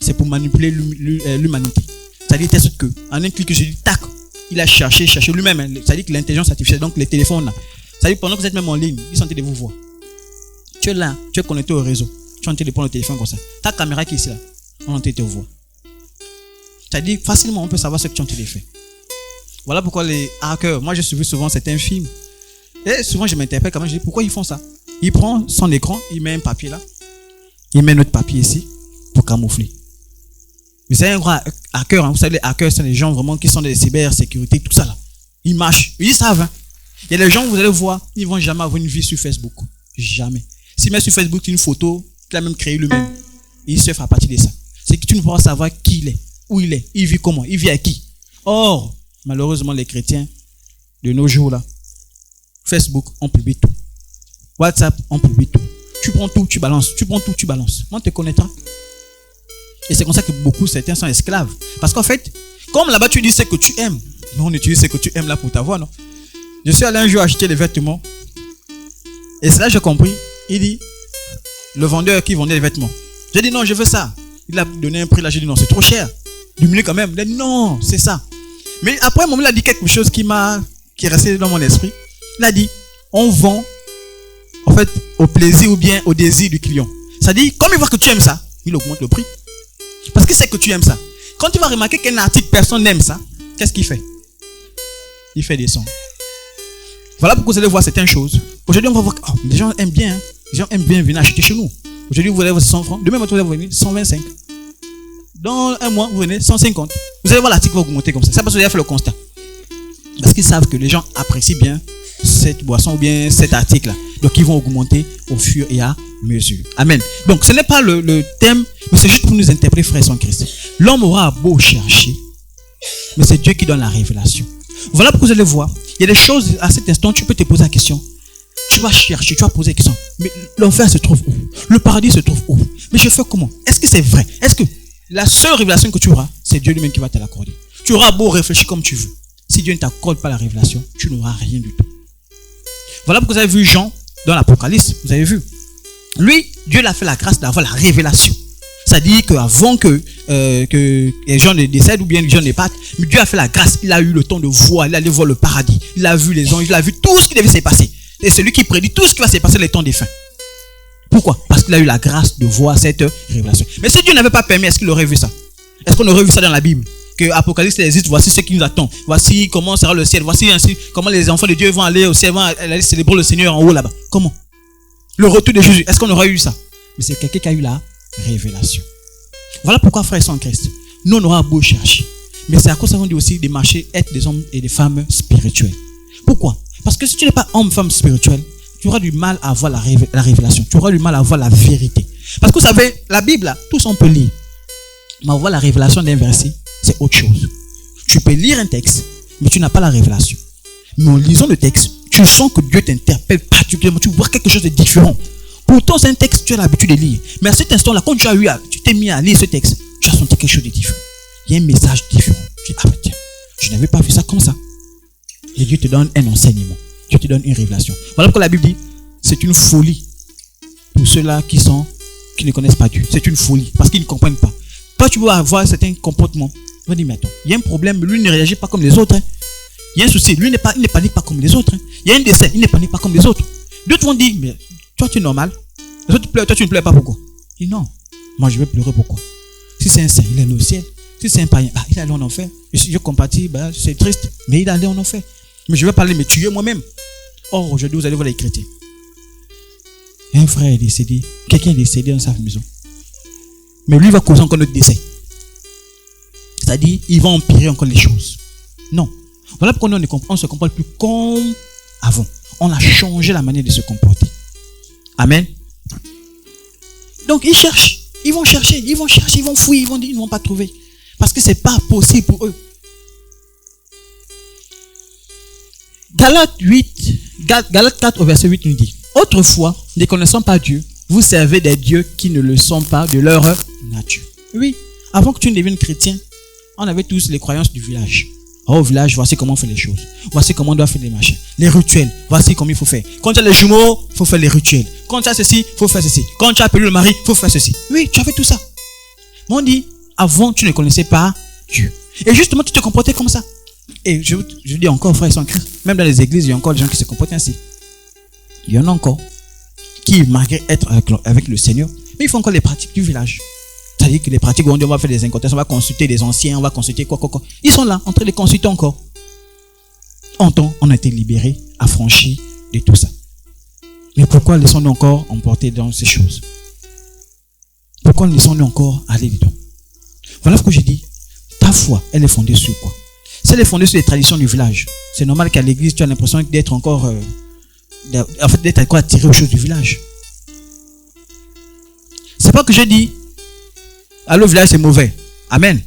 C'est pour manipuler l'humanité. Ça dit, telle sorte que, en un clic, je dis, tac, il a cherché lui-même. Hein, ça dit que l'intelligence artificielle, donc les téléphones là, ça dit, pendant que vous êtes même en ligne, ils sont en train de vous voir. Tu es là, tu es connecté au réseau. Tu es en train de prendre le téléphone comme ça. Ta caméra qui est ici là, on est en train de te voir. Ça dit, facilement, on peut savoir ce que tu es en train de faire. Voilà pourquoi les hackers, moi je suis vu souvent certains films. Et souvent je m'interpelle quand même, je dis, pourquoi ils font ça? Il prend son écran, il met un papier là, il met notre papier ici pour camoufler. Mais c'est un gros hacker, hein. Vous savez, les hackers, c'est les gens vraiment qui sont des cybersécurité, tout ça là. Ils marchent, ils savent. Hein. Il y a des gens, vous allez voir, ils ne vont jamais avoir une vie sur Facebook. Jamais. S'il met sur Facebook une photo, qu'il a même créé lui-même, il se fait à partir de ça. C'est que tu ne pourras savoir qui il est, où il est, il vit comment, il vit avec qui. Or, malheureusement, les chrétiens de nos jours là, Facebook, on publie tout. WhatsApp, on publie tout. Tu prends tout, tu balances. Tu prends tout, tu balances. On te connaîtra. Et c'est comme ça que certains sont esclaves. Parce qu'en fait, comme là-bas tu dis ce que tu aimes, mais on utilise ce que tu aimes là pour t'avoir, non? Je suis allé un jour acheter des vêtements. Et c'est là que j'ai compris. Il dit, le vendeur qui vendait les vêtements. J'ai dit non, je veux ça. Il a donné un prix là, j'ai dit non, c'est trop cher. 2 minutes quand même. Il a dit non, c'est ça. Mais après un moment, il a dit quelque chose qui est resté dans mon esprit. Il a dit, on vend en fait au plaisir ou bien au désir du client. Ça dit, comme il voit que tu aimes ça, il augmente le prix. Parce qu'il sait que tu aimes ça. Quand tu vas remarquer qu'un article, personne n'aime ça, qu'est-ce qu'il fait? Il fait descendre. Voilà pourquoi vous allez voir certaines choses. Aujourd'hui, on va voir que les gens aiment bien. Hein. Les gens aiment bien venir acheter chez nous. Aujourd'hui, vous allez voir 100 francs. Demain, vous allez venir 125. Dans un mois, vous venez 150. Vous allez voir l'article va augmenter comme ça. C'est parce que vous avez fait le constat. Parce qu'ils savent que les gens apprécient bien cette boisson ou bien cet article-là. Donc, ils vont augmenter au fur et à mesure. Amen. Donc, ce n'est pas le thème, mais c'est juste pour nous interpréter, frères en Christ. L'homme aura beau chercher, mais c'est Dieu qui donne la révélation. Voilà pourquoi vous allez voir. Il y a des choses, à cet instant, tu peux te poser la question. Tu vas chercher, tu vas poser la question. Mais l'enfer se trouve où? Le paradis se trouve où? Mais je fais comment? Est-ce que c'est vrai? Est-ce que la seule révélation que tu auras, c'est Dieu lui-même qui va te l'accorder? Tu auras beau réfléchir comme tu veux. Si Dieu ne t'accorde pas la révélation, tu n'auras rien du tout. Voilà pourquoi vous avez vu Jean dans l'Apocalypse. Vous avez vu. Lui, Dieu l'a fait la grâce d'avoir la révélation. C'est-à-dire qu'avant que les gens ne décèdent ou bien les gens ne partent, mais Dieu a fait la grâce. Il a eu le temps de voir, il allait voir le paradis. Il a vu les anges, il a vu tout ce qui devait se passer. Et c'est lui qui prédit tout ce qui va se passer les temps des fins. Pourquoi? Parce qu'il a eu la grâce de voir cette révélation. Mais si Dieu n'avait pas permis, est-ce qu'il aurait vu ça? Est-ce qu'on aurait vu ça dans la Bible? Que Apocalypse existe, voici ce qui nous attend. Voici comment sera le ciel. Voici ainsi comment les enfants de Dieu vont aller au ciel, vont aller célébrer le Seigneur en haut là-bas. Comment? Le retour de Jésus, est-ce qu'on aurait eu ça? Mais c'est quelqu'un qui a eu la révélation. Voilà pourquoi, frères en Christ, nous on aura beau chercher. Mais c'est à cause qu'on dit aussi de marcher, être des hommes et des femmes spirituels. Pourquoi? Parce que si tu n'es pas homme, femme spirituelle, tu auras du mal à avoir la révélation. Tu auras du mal à avoir la vérité. Parce que vous savez, la Bible, là, tous on peut lire. Mais avoir la révélation d'un verset, c'est autre chose. Tu peux lire un texte, mais tu n'as pas la révélation. Mais en lisant le texte, tu sens que Dieu t'interpelle particulièrement. Tu vois quelque chose de différent. Pourtant, c'est un texte que tu as l'habitude de lire. Mais à cet instant-là, quand tu t'es mis à lire ce texte, tu as senti quelque chose de différent. Il y a un message différent. Tu dis, ah ben tiens, je n'avais pas vu ça comme ça. Et Dieu te donne un enseignement. Dieu te donne une révélation. Voilà pourquoi la Bible dit, c'est une folie pour ceux-là qui ne connaissent pas Dieu. C'est une folie parce qu'ils ne comprennent pas. Toi, tu vas avoir certains comportements. On va dire, mais attends, il y a un problème, lui ne réagit pas comme les autres. Hein. Il y a un souci, lui il ne panique pas comme les autres. Hein. Il y a un décès, il ne panique pas comme les autres. D'autres vont dire, mais toi tu es normal. Les autres pleurent, toi tu ne pleures pas, pourquoi? Il dit non, moi je vais pleurer, pourquoi? Si c'est un saint, il est allé au ciel. Si c'est un païen, il est allé en enfer. Et si je compatis, c'est triste, mais il est allé en enfer. Mais je vais parler, mais tuer moi-même. Or, aujourd'hui, vous allez voir les chrétiens. Un frère est décédé, quelqu'un est décédé dans sa maison. Mais lui va causer encore notre décès. C'est-à-dire, il va empirer encore les choses. Non. Voilà pourquoi on ne se comporte plus comme avant. On a changé la manière de se comporter. Amen. Donc, ils cherchent. Ils vont chercher, ils vont fouiller, ils ne vont pas trouver. Parce que ce n'est pas possible pour eux. Galates 4 au verset 8 nous dit, autrefois, ne connaissant pas Dieu, vous servez des dieux qui ne le sont pas de leur nature. Oui, avant que tu ne deviennes chrétien, on avait tous les croyances du village. Oh, au village, voici comment on fait les choses. Voici comment on doit faire les machins. Les rituels, voici comment il faut faire. Quand tu as les jumeaux, il faut faire les rituels. Quand tu as ceci, il faut faire ceci. Quand tu as appelé le mari, il faut faire ceci. Oui, tu as fait tout ça. Mais on dit, avant, tu ne connaissais pas Dieu. Et justement, tu te comportais comme ça. Et je dis encore, frères et sœurs en Christ, même dans les églises, il y a encore des gens qui se comportent ainsi. Il y en a encore qui, malgré être avec le Seigneur, mais ils font encore les pratiques du village. C'est-à-dire que les pratiques où on dit on va faire des incantations, on va consulter les anciens, on va consulter quoi. Ils sont là, en train de consulter encore. En temps, on a été libérés, affranchis de tout ça. Mais pourquoi laissons-nous encore emporter dans ces choses? Pourquoi laissons-nous encore aller dedans? Voilà ce que j'ai dit. Ta foi, elle est fondée sur quoi? Si elle est fondée sur les traditions du village, c'est normal qu'à l'église, tu as l'impression d'être encore, d'être encore attiré aux choses du village. C'est pas que je dis, aller au village c'est mauvais. Amen.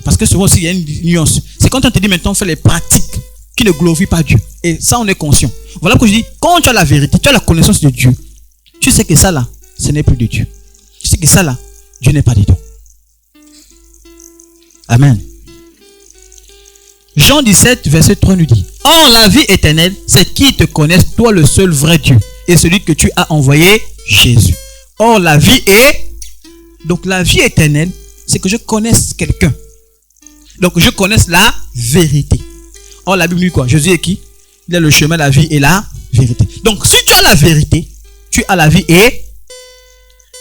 Parce que souvent aussi il y a une nuance. C'est quand on te dit maintenant fais les pratiques qui ne glorifient pas Dieu. Et ça on est conscient. Voilà pourquoi je dis, quand tu as la vérité, tu as la connaissance de Dieu, tu sais que ça là, ce n'est plus de Dieu. Tu sais que ça là, Dieu n'est pas dedans. Amen. Jean 17, verset 3 nous dit, or la vie éternelle, c'est qu'ils te connaissent, toi le seul vrai Dieu, et celui que tu as envoyé, Jésus. Or la vie est... Donc la vie éternelle, c'est que je connaisse quelqu'un. Donc je connaisse la vérité. Or la Bible dit quoi? Jésus est qui? Il est le chemin, la vie et la vérité. Donc si tu as la vérité, tu as la vie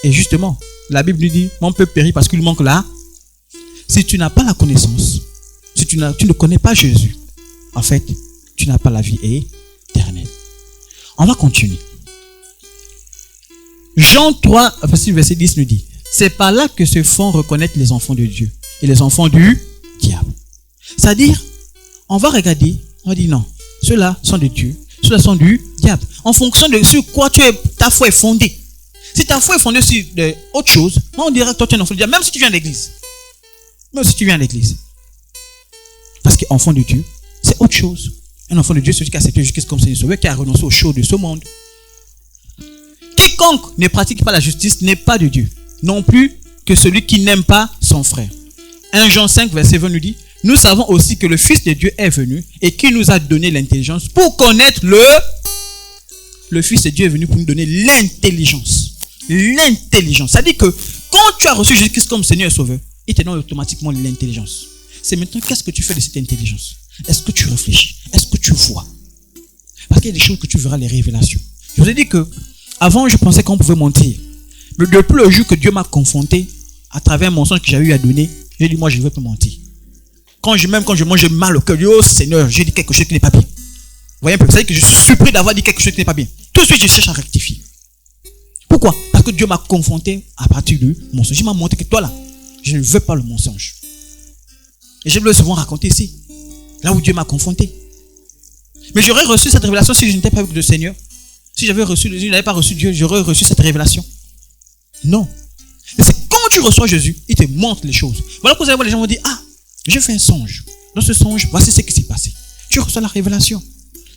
et justement, la Bible nous dit, mon peuple périt parce qu'il lui manque là. Si tu n'as pas la connaissance, si tu ne connais pas Jésus, en fait, tu n'as pas la vie éternelle. On va continuer. Jean 3, verset 10 nous dit, c'est par là que se font reconnaître les enfants de Dieu et les enfants du diable. C'est-à-dire, on va regarder, on dit non, ceux-là sont de Dieu, ceux-là sont du diable. En fonction de sur quoi ta foi est fondée. Si ta foi est fondée sur autre chose, on dirait que toi tu es un enfant du diable, même si tu viens à l'église. Même si tu viens à l'église. Parce qu'enfant de Dieu, c'est autre chose. Un enfant de Dieu, c'est celui qui a accepté Jésus-Christ comme Seigneur Sauveur, qui a renoncé aux choses de ce monde. Quiconque ne pratique pas la justice n'est pas de Dieu. Non plus que celui qui n'aime pas son frère. 1 Jean 5, verset 20 nous dit, nous savons aussi que le Fils de Dieu est venu et qu'il nous a donné l'intelligence pour connaître le Fils de Dieu est venu pour nous donner l'intelligence. L'intelligence. Ça dit que quand tu as reçu Jésus-Christ comme Seigneur et Sauveur, il te donne automatiquement l'intelligence. C'est maintenant, qu'est-ce que tu fais de cette intelligence? Est-ce que tu réfléchis? Est-ce que tu vois? Parce qu'il y a des choses que tu verras, les révélations. Je vous ai dit que, avant, je pensais qu'on pouvait mentir. Mais depuis le jour que Dieu m'a confronté, à travers un mensonge que j'avais eu à donner, j'ai dit, moi, je ne veux pas mentir. Même quand je mange, j'ai mal au cœur. Je dis, oh Seigneur, j'ai dit quelque chose qui n'est pas bien. Vous voyez un peu? Vous savez que je suis surpris d'avoir dit quelque chose qui n'est pas bien. Tout de suite, je cherche à rectifier. Pourquoi? Parce que Dieu m'a confronté à partir du mensonge. Il m'a montré que toi là, je ne veux pas le mensonge. Et je le souvent raconter ici. Là où Dieu m'a confronté. Mais j'aurais reçu cette révélation si je n'étais pas avec le Seigneur. Si je n'avais pas reçu Dieu, j'aurais reçu cette révélation. Non. Mais c'est quand tu reçois Jésus, il te montre les choses. Voilà pourquoi vous allez voir les gens vont dire, ah, j'ai fait un songe. Dans ce songe, voici ce qui s'est passé. Tu reçois la révélation.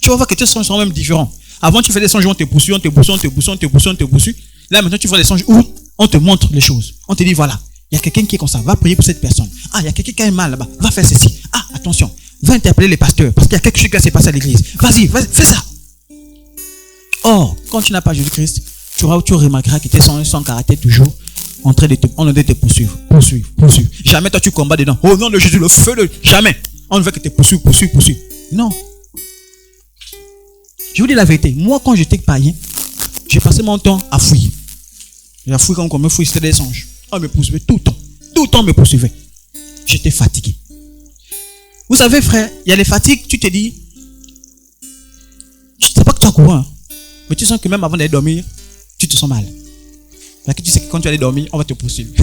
Tu vas voir que tes songes sont même différents. Avant, tu fais des songes où on te poursuit, on te poursuit. Là, maintenant, tu vois les songes où on te montre les choses. On te dit, voilà, il y a quelqu'un qui est comme ça, va prier pour cette personne. Ah, il y a quelqu'un qui a un mal là-bas, va faire ceci. Ah, attention, va interpeller les pasteurs, parce qu'il y a quelque chose qui s'est passé à l'église. Vas-y, fais ça. Or, quand tu n'as pas Jésus-Christ, tu remarqueras que tes son caractère toujours en train de te poursuivre. Jamais toi tu combats dedans. Au nom de Jésus, le feu de... Jamais. On ne veut que te poursuivre. Non. Je vous dis la vérité. Moi, quand j'étais païen, j'ai passé mon temps à fouiller. J'ai fouillé comme on me fouille, c'était des songes. On me poursuivait tout le temps. Tout le temps, on me poursuivait. J'étais fatigué. Vous savez, frère, il y a les fatigues, tu te dis, je ne sais pas que tu as couru, hein, mais tu sens que même avant d'aller dormir, tu te sens mal. Parce que tu sais que quand tu vas aller dormir, on va te poursuivre.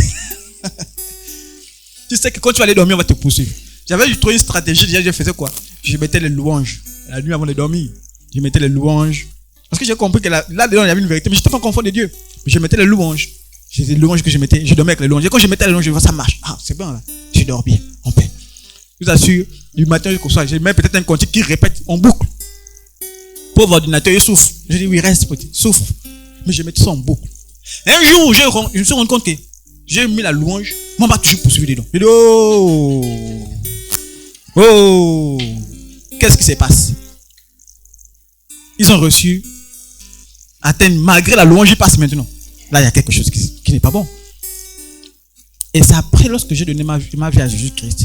Tu sais que quand tu vas aller dormir, on va te poursuivre. J'avais trouvé une stratégie, déjà, je faisais quoi? Je mettais les louanges. La nuit avant de dormir, je mettais les louanges. Parce que j'ai compris que là-dedans, il y avait une vérité, mais je n'étais pas confort de Dieu. Mais je mettais les louanges. J'ai des louanges que je mettais, je dormais avec les louanges. Et quand je mettais les louanges, je vois ça marche. Ah, c'est bon là. Je dors bien, en paix. Je vous assure, du matin jusqu'au soir, j'ai même peut-être un cantique qui répète en boucle. Pauvre ordinateur, il souffre. Je dis oui, reste petit, souffre. Mais je mettais ça en boucle. Et un jour, je me suis rendu compte que j'ai mis la louange, moi, m'a toujours poursuivi dedans. J'ai dit, oh, qu'est-ce qui se passe? Ils ont reçu, atteignent, malgré la louange, ils passent maintenant. Là, il y a quelque chose qui n'est pas bon. Et c'est après, lorsque j'ai donné ma vie à Jésus-Christ.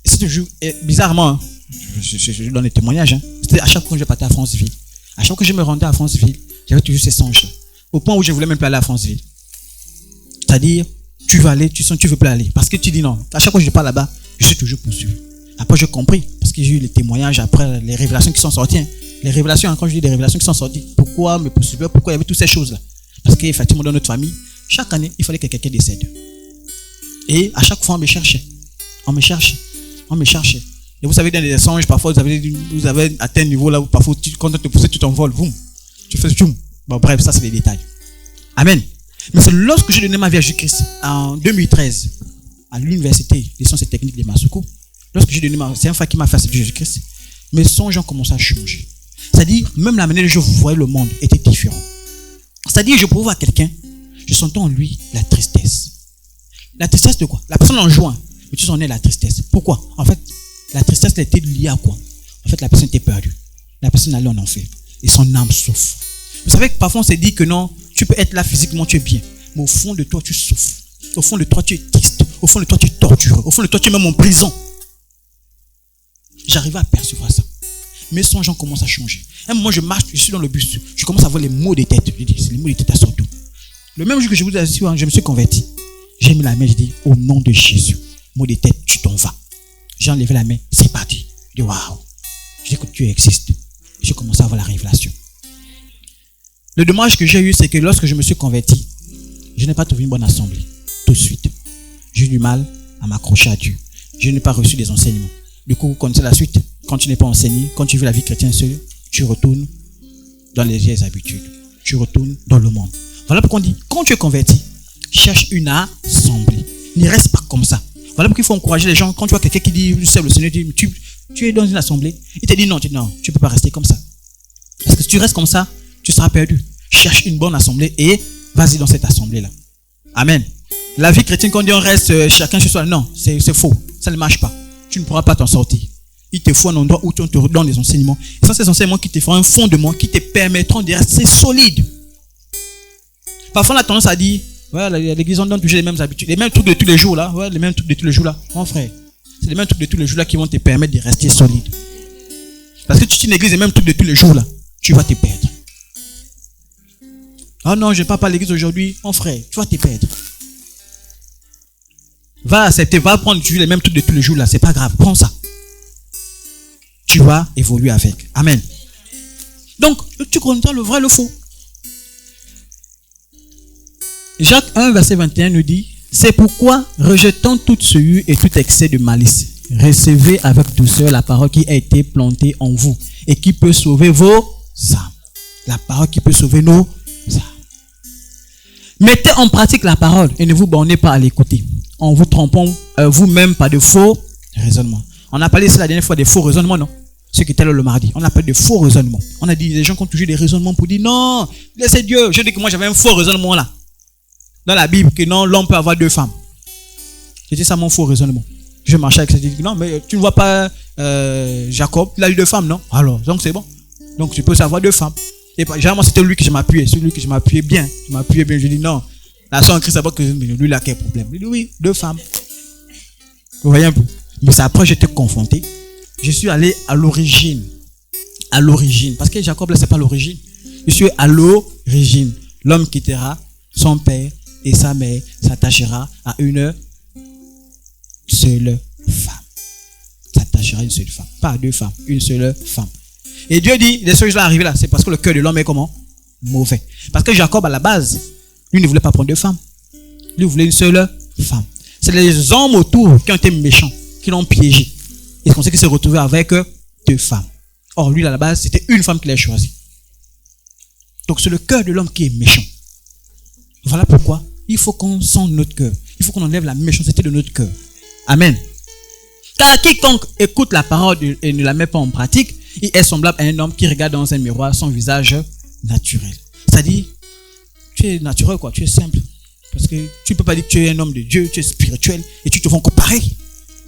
Et c'est toujours, bizarrement, hein, je donne des témoignages, hein, c'était à chaque fois que je partais à Franceville. À chaque fois que je me rendais à Franceville, j'avais toujours ces songes-là. Au point où je ne voulais même plus aller à Franceville. C'est-à-dire, tu vas aller, tu sens que tu ne veux plus aller. Parce que tu dis non. À chaque fois que je pars là-bas, je suis toujours poursuivi. Après, j'ai compris. Parce que j'ai eu les témoignages après, les révélations qui sont sorties. Hein. Les révélations, hein, quand je dis des révélations qui sont sorties, pourquoi me poursuivre? Pourquoi il y avait toutes ces choses-là? Parce qu'effectivement, dans notre famille, chaque année, il fallait que quelqu'un décède. Et à chaque fois, on me cherchait. On me cherchait. Et vous savez, dans les songes, parfois, vous avez atteint un niveau là où parfois, quand on te pousse, tu t'envoles. Boum. Tu fais tchoum. Bon, bref, ça, c'est les détails. Amen. Mais c'est lorsque j'ai donné ma vie à Jésus-Christ, en 2013, à l'université des sciences et techniques de Masuku, lorsque j'ai donné c'est un frère qui m'a fait accepter Jésus-Christ, mes songes ont commencé à changer. C'est-à-dire, même la manière dont je voyais le monde était différente. C'est-à-dire, je pouvais voir quelqu'un, je sentais en lui la tristesse. La tristesse de quoi? La personne en joint, mais tu sentais la tristesse. Pourquoi? En fait, la tristesse elle était liée à quoi? En fait, la personne était perdue. La personne allait en enfer. Et son âme souffre. Vous savez que parfois on s'est dit que non, tu peux être là physiquement, tu es bien. Mais au fond de toi, tu souffres. Au fond de toi, tu es triste. Au fond de toi, tu es torturé. Au fond de toi, tu es même en prison. J'arrivais à percevoir ça. Mes songes ont commencé à changer. Un moment, je marche, je suis dans le bus. Je commence à voir les maux de tête. Je dis, c'est les maux de tête à surtout. Le même jour que je vous assure, je me suis converti. J'ai mis la main, je dis, au nom de Jésus, maux de tête, tu t'en vas. J'ai enlevé la main, c'est parti. Je dis, waouh. Je dis que tu existes. J'ai commencé à avoir la révélation. Le dommage que j'ai eu, c'est que lorsque je me suis converti, je n'ai pas trouvé une bonne assemblée. Tout de suite. J'ai eu du mal à m'accrocher à Dieu. Je n'ai pas reçu des enseignements. Du coup, vous connaissez la suite. Quand tu n'es pas enseigné, quand tu vis la vie chrétienne seule, tu retournes dans les vieilles habitudes. Tu retournes dans le monde. Voilà pourquoi on dit, quand tu es converti, cherche une assemblée. Ne reste pas comme ça. Voilà pourquoi il faut encourager les gens. Quand tu vois quelqu'un qui dit, je sais le Seigneur, tu es dans une assemblée, il te dit non, tu ne peux pas rester comme ça. Parce que si tu restes comme ça, tu seras perdu. Cherche une bonne assemblée et vas-y dans cette assemblée-là. Amen. La vie chrétienne, quand on dit on reste chacun chez soi, non, c'est faux. Ça ne marche pas. Tu ne pourras pas t'en sortir. Il te faut un endroit où tu te redonnes des enseignements. Et ça, c'est ces enseignements qui te feront un fondement, qui te permettront de rester solide. Parfois, on a tendance à dire, ouais, l'église, on donne toujours les mêmes habitudes, les mêmes trucs de tous les jours là. Ouais, les mêmes trucs de tous les jours là. Mon frère, c'est les mêmes trucs de tous les jours là qui vont te permettre de rester solide. Parce que tu es une église, les mêmes trucs de tous les jours là, tu vas te perdre. Ah non, je ne pars pas à l'église aujourd'hui. Mon frère, tu vas te perdre. Va accepter, va prendre les mêmes trucs de tous les jours là. C'est pas grave, prends ça. Tu vas évoluer avec. Amen. Donc, tu comprends le vrai et le faux. Jacques 1, verset 21 nous dit, c'est pourquoi, rejetant toute souillure et tout excès de malice, recevez avec douceur la parole qui a été plantée en vous et qui peut sauver vos âmes. La parole qui peut sauver nos âmes. Mettez en pratique la parole et ne vous bornez pas à l'écouter, en vous trompant vous-même par de faux raisonnements. On a parlé ici la dernière fois des faux raisonnements, non? Ce qui était là le mardi. On a parlé de faux raisonnements. On a dit, les gens qui ont toujours des raisonnements pour dire, non, laissez Dieu. Je dis que moi j'avais un faux raisonnement là. Dans la Bible, que non, l'homme peut avoir 2 femmes. C'était ça mon faux raisonnement. Je marchais avec ça, je dis, non, mais tu ne vois pas Jacob, il a eu 2 femmes, non? Alors, donc c'est bon. Donc tu peux savoir 2 femmes. Et généralement, c'était lui que je m'appuyais. Celui que je m'appuyais bien. Je dis, non, la soeur en Christ, c'est pas que lui, il a quel problème? Il dit, oui, 2 femmes. Vous voyez un peu? Mais c'est après, j'étais confronté. Je suis allé à l'origine. À l'origine. Parce que Jacob, là, c'est pas l'origine. Je suis à l'origine. L'homme quittera son père et sa mère, s'attachera à une seule femme. S'attachera à une seule femme. Pas à 2 femmes. Une seule femme. Et Dieu dit, les choses là arrivées là, c'est parce que le cœur de l'homme est comment? Mauvais. Parce que Jacob, à la base, lui ne voulait pas prendre 2 femmes. Lui voulait une seule femme. C'est les hommes autour qui ont été méchants, qui l'ont piégé. Et c'est comme ça qu'il s'est retrouvé avec 2 femmes. Or, lui, à la base, c'était une femme qu'il a choisie. Donc, c'est le cœur de l'homme qui est méchant. Voilà pourquoi il faut qu'on sente notre cœur. Il faut qu'on enlève la méchanceté de notre cœur. Amen. Car quiconque écoute la parole et ne la met pas en pratique, il est semblable à un homme qui regarde dans un miroir son visage naturel. C'est-à-dire, tu es naturel, quoi. Tu es simple. Parce que tu ne peux pas dire que tu es un homme de Dieu, tu es spirituel et tu te vois encore pareil.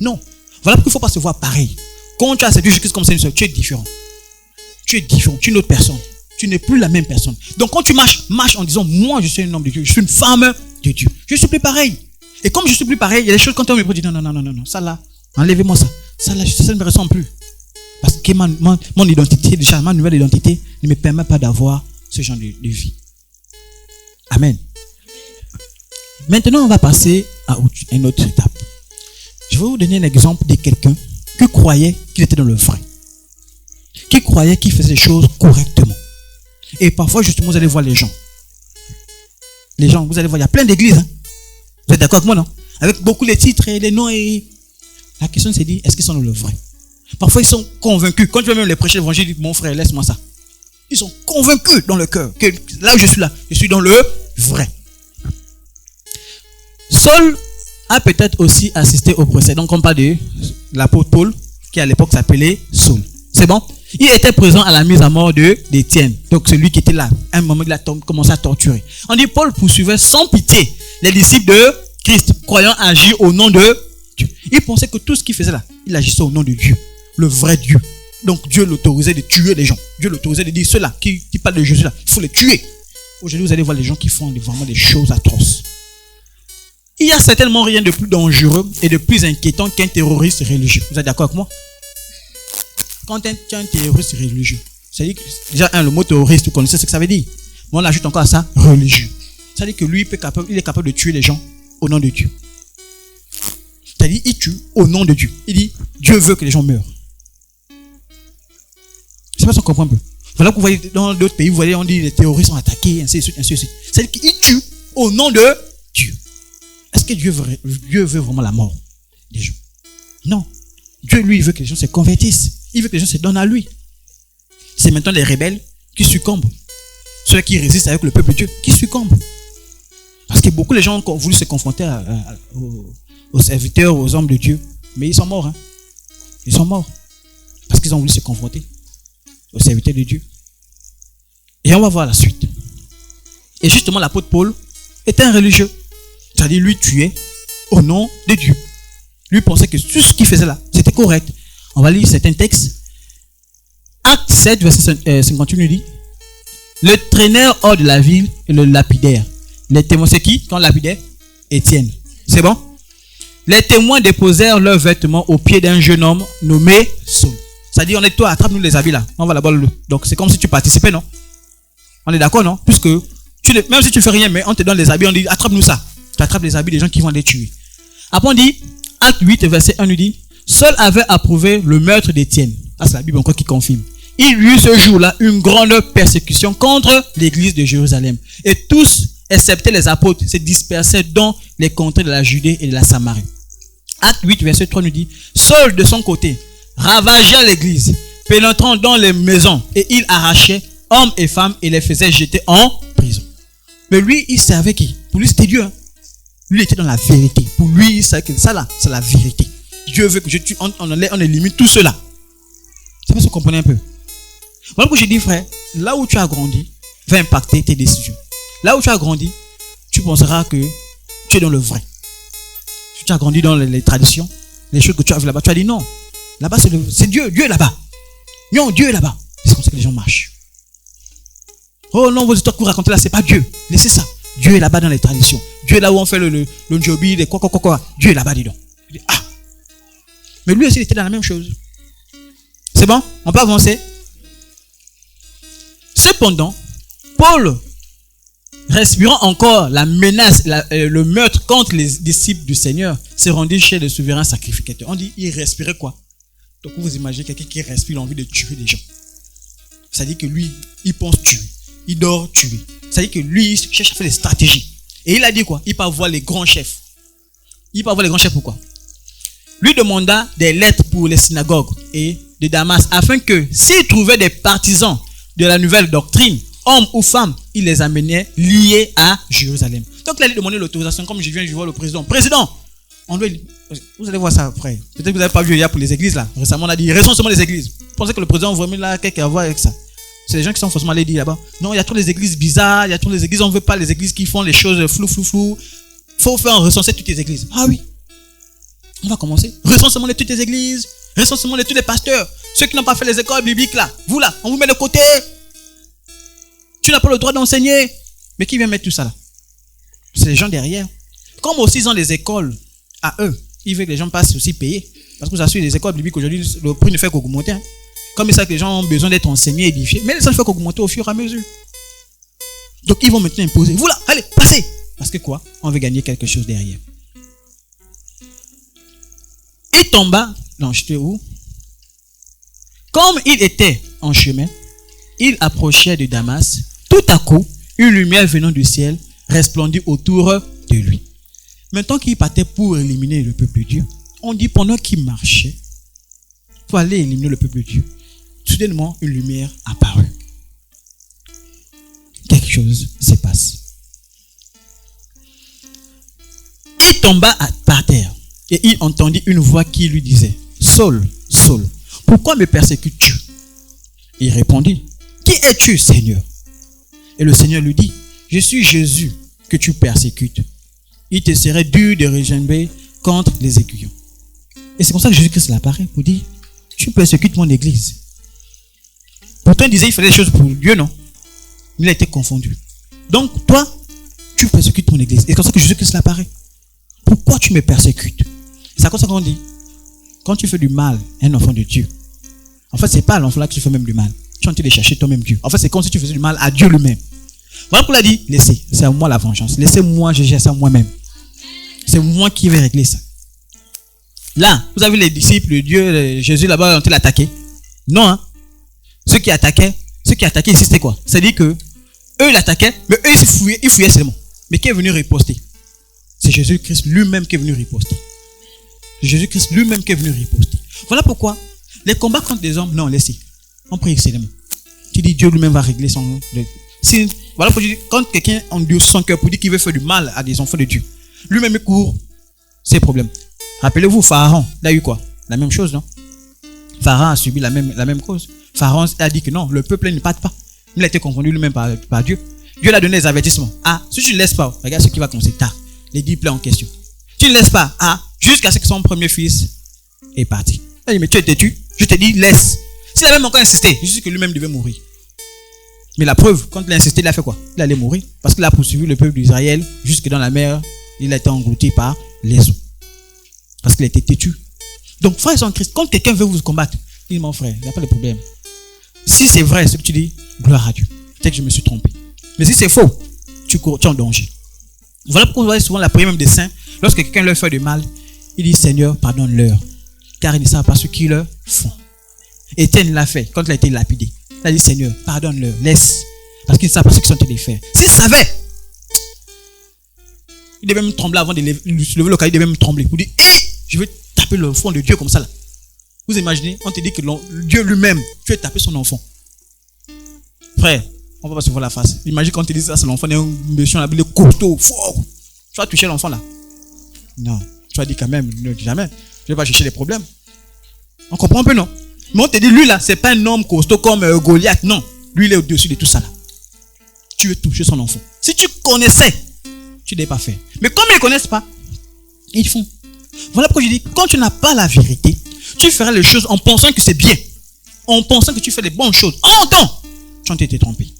Non. Voilà pourquoi il ne faut pas se voir pareil. Quand tu as accepté Jésus-Christ comme Seigneur, tu es différent. Tu es différent. Tu es une autre personne. Tu n'es plus la même personne. Donc quand tu marche en disant, moi je suis un homme de Dieu, je suis une femme de Dieu. Je ne suis plus pareil. Et comme je ne suis plus pareil, il y a des choses quand on me dit, non, ça là, enlevez-moi ça. Ça là, ça ne me ressemble plus. Parce que mon identité, déjà, ma nouvelle identité ne me permet pas d'avoir ce genre de vie. Amen. Maintenant, on va passer à une autre étape. Je vais vous donner un exemple de quelqu'un qui croyait qu'il était dans le vrai. Qui croyait qu'il faisait les choses correctement. Et parfois, justement, vous allez voir les gens. Les gens, vous allez voir, il y a plein d'églises. Hein. Vous êtes d'accord avec moi, non? Avec beaucoup de titres et les noms. Et la question c'est dit, est-ce qu'ils sont dans le vrai? Parfois, ils sont convaincus. Quand tu vas même les prêcher l'évangile, dis, mon frère, laisse-moi ça. Ils sont convaincus dans le cœur que là où je suis dans le vrai. Saul a peut-être aussi assisté au procès. Donc, on parle de l'apôtre Paul, qui à l'époque s'appelait Saul. C'est bon? Il était présent à la mise à mort d'Étienne. Donc, celui qui était là. À un moment, il a commencé à torturer. On dit, Paul poursuivait sans pitié les disciples de Christ, croyant agir au nom de Dieu. Il pensait que tout ce qu'il faisait là, il agissait au nom de Dieu. Le vrai Dieu. Donc, Dieu l'autorisait de tuer les gens. Dieu l'autorisait de dire, ceux-là qui parlent de Jésus là, il faut les tuer. Aujourd'hui, vous allez voir les gens qui font vraiment des choses atroces. Il n'y a certainement rien de plus dangereux et de plus inquiétant qu'un terroriste religieux. Vous êtes d'accord avec moi? Quand tu es un terroriste religieux, c'est-à-dire que déjà, le mot terroriste, vous connaissez ce que ça veut dire. Mais on ajoute encore à ça, religieux. C'est-à-dire que lui, il est capable de tuer les gens au nom de Dieu. C'est-à-dire, il tue au nom de Dieu. Il dit, Dieu veut que les gens meurent. Je ne sais pas si on comprend un peu. Voilà que vous voyez dans d'autres pays, vous voyez, on dit les terroristes sont attaqués, ainsi de suite, ainsi de suite. C'est-à-dire qu'il tue au nom de Dieu. Est-ce que Dieu veut vraiment la mort des gens? Non. Dieu, lui, il veut que les gens se convertissent. Il veut que les gens se donnent à lui. C'est maintenant les rebelles qui succombent. Ceux qui résistent avec le peuple de Dieu, qui succombent. Parce que beaucoup de gens ont voulu se confronter aux serviteurs, aux hommes de Dieu. Mais ils sont morts. Hein. Ils sont morts. Parce qu'ils ont voulu se confronter aux serviteurs de Dieu. Et on va voir la suite. Et justement, l'apôtre Paul était un religieux. C'est-à-dire, lui tuait au nom de Dieu. Lui pensait que tout ce qu'il faisait là, c'était correct. On va lire certains textes. Acte 7, verset 51 dit, le traînèrent hors de la ville et le lapidèrent. Les témoins, c'est qui quand lapidèrent? Étienne. C'est bon? Les témoins déposèrent leurs vêtements aux pieds d'un jeune homme nommé Saul. C'est-à-dire, on est toi, attrape-nous les habits là. On va là-bas. Donc, c'est comme si tu participais, non? On est d'accord, non? Puisque, même si tu fais rien, mais on te donne les habits, on dit, attrape-nous ça. Tu attrapes les habits des gens qui vont les tuer. Après, on dit, Acte 8, verset 1 nous dit, Saul avait approuvé le meurtre d'Étienne. Ah, c'est la Bible encore qui confirme. Il y eut ce jour-là une grande persécution contre l'église de Jérusalem. Et tous, excepté les apôtres, se dispersaient dans les contrées de la Judée et de la Samarie. Acte 8, verset 3 nous dit, Saul, de son côté, ravageait l'église, pénétrant dans les maisons, et il arrachait hommes et femmes et les faisait jeter en prison. Mais lui, il savait qui? Pour lui, c'était Dieu. Hein? Lui, il était dans la vérité. Pour lui, il savait que ça là, c'est la vérité. Dieu veut que je tue, on élimine tout cela. Ça va se comprendre un peu. Voilà pourquoi je dis, frère, là où tu as grandi, va impacter tes décisions. Là où tu as grandi, tu penseras que tu es dans le vrai. Si tu as grandi dans les traditions, les choses que tu as vues là-bas, tu as dit non. Là-bas, c'est Dieu. Dieu est là-bas. Non, Dieu est là-bas. C'est comme ça que les gens marchent. Oh non, vos histoires que vous racontez là, c'est pas Dieu. Laissez ça. Dieu est là-bas dans les traditions. Dieu est là où on fait le njobi, les quoi. Dieu est là-bas, dis donc. Ah. Mais lui aussi, il était dans la même chose. C'est bon? On peut avancer? Cependant, Paul, respirant encore la menace, le meurtre contre les disciples du Seigneur, s'est rendu chez le souverain sacrificateur. On dit, il respirait quoi? Donc vous imaginez quelqu'un qui respire l'envie de tuer les gens. C'est-à-dire que lui, il pense tuer. Il dort tuer. C'est-à-dire que lui, il cherche à faire des stratégies. Et il a dit quoi? Il part voir les grands chefs. Il part voir les grands chefs pourquoi? Lui demanda des lettres pour les synagogues et de Damas, afin que s'il trouvait des partisans de la nouvelle doctrine, hommes ou femmes, il les amenait liés à Jérusalem. Donc il allait demander l'autorisation, comme je viens de voir le président. Président, on doit, vous allez voir ça après. Peut-être que vous n'avez pas vu hier pour les églises là. Récemment, on a dit, raison seulement des églises. Vous pensez que le président vraiment là quelque à voir avec ça? C'est les gens qui sont forcément allés dire là-bas. Non, il y a trop les églises bizarres, il y a trop les églises, on ne veut pas les églises qui font les choses flou. Il faut faire un recensement de toutes les églises. Ah oui. On va commencer. Recensement de toutes les églises, recensement de tous les pasteurs. Ceux qui n'ont pas fait les écoles bibliques là, vous là, on vous met de côté. Tu n'as pas le droit d'enseigner. Mais qui vient mettre tout ça là? C'est les gens derrière. Comme aussi ils ont les écoles à eux, ils veulent que les gens passent aussi payer. Parce que vous assure, les écoles bibliques aujourd'hui, le prix ne fait qu'augmenter. Hein. Comme ça que les gens ont besoin d'être enseignés, édifiés. Mais ça ne fait qu'augmenter au fur et à mesure. Donc ils vont maintenant imposer. Vous là, allez, passez. Parce que quoi? On veut gagner quelque chose derrière. Il tomba, non, j'étais où? Comme il était en chemin, il approchait de Damas. Tout à coup, une lumière venant du ciel resplendit autour de lui. Maintenant qu'il partait pour éliminer le peuple de Dieu, on dit pendant qu'il marchait pour aller éliminer le peuple de Dieu, soudainement une lumière apparut. Quelque chose se passe. Il tomba par terre et il entendit une voix qui lui disait: Saul, Saul, pourquoi me persécutes-tu? Il répondit: Qui es-tu, Seigneur? Et le Seigneur lui dit: Je suis Jésus que tu persécutes. Il te serait dur de retomber contre les aiguillons. Et c'est comme ça que Jésus-Christ l'apparaît pour dire: Tu persécutes mon église. Pourtant il disait il fallait des choses pour Dieu, non? Mais il a été confondu. Donc toi, tu persécutes mon église. Et c'est comme ça que Jésus-Christ l'apparaît. Pourquoi tu me persécutes? C'est comme ça qu'on dit: quand tu fais du mal à un enfant de Dieu, en fait c'est pas à l'enfant là que tu fais même du mal. Tu es en train de chercher toi-même Dieu. En fait c'est comme si tu faisais du mal à Dieu lui-même. Voilà pourquoi il a dit: laissez, c'est à moi la vengeance. Laissez-moi, je gère ça moi-même. C'est moi qui vais régler ça. Là, vous avez les disciples de Dieu, Jésus là-bas, ont-ils attaqué? Non, hein. Ceux qui attaquaient ici, c'était quoi? C'est-à-dire que eux, ils attaquaient, mais eux, ils fouillaient seulement. Mais qui est venu riposter? C'est Jésus-Christ lui-même qui est venu riposter. C'est Jésus-Christ lui-même qui est venu riposter. Voilà pourquoi les combats contre les hommes, non, laissez. On prie excellemment. Tu dis Dieu lui-même va régler son... Voilà pourquoi je dis, quand quelqu'un endure son cœur pour dire qu'il veut faire du mal à des enfants de Dieu, lui-même il court ses problèmes. Rappelez-vous, Pharaon, il a eu quoi? La même chose, non? Pharaon a subi la même cause. Pharaon a dit que non, le peuple ne parte pas. Il a été confondu lui-même par Dieu. Dieu lui a donné des avertissements. Ah, si tu ne laisses pas, regarde ce qui va commencer tard. Les 10 plaies en question. Tu ne laisses pas, jusqu'à ce que son premier fils est parti. Il a dit, mais tu es têtu. Je te dis, laisse. S'il a même encore insisté, juste que lui-même devait mourir. Mais la preuve, quand il a insisté, il a fait quoi? Il allait mourir. Parce qu'il a poursuivi le peuple d'Israël jusque dans la mer. Il a été englouti par les eaux. Parce qu'il a été têtu. Donc, frères en Christ, quand quelqu'un veut vous combattre, il dit, mon frère, il n'y a pas de problème. Si c'est vrai ce que tu dis, gloire à Dieu. C'est que je me suis trompé. Mais si c'est faux, tu es en danger. Voilà pourquoi on voit souvent la prière même des saints. Lorsque quelqu'un leur fait du mal, il dit: Seigneur, pardonne-leur, car ils ne savent pas ce qu'ils leur font. Étienne l'a fait quand il a été lapidé. Il a dit: Seigneur, pardonne-leur, laisse, parce qu'ils ne savent pas ce qu'ils sont en train de faire. S'ils savaient, il devait même trembler avant de lever le cahier, il devait même trembler pour dire: je vais taper le front de Dieu comme ça là. Vous imaginez, on te dit que Dieu lui-même, tu veux taper son enfant. Frère, on va pas se voir la face. Imagine quand on te dit ça, c'est l'enfant d'un monsieur là, il est costaud, fort. Tu vas toucher l'enfant là. Non, tu vas dire quand même, jamais. Je vais pas chercher des problèmes. On comprend un peu, non? Mais on te dit, lui là, c'est pas un homme costaud comme Goliath. Non, lui il est au-dessus de tout ça là. Tu veux toucher son enfant. Si tu connaissais, tu ne devais pas faire. Mais comme ils ne connaissent pas, ils font. Voilà pourquoi je dis, quand tu n'as pas la vérité, tu feras les choses en pensant que c'est bien. En pensant que tu fais les bonnes choses. En temps, tu as été trompé.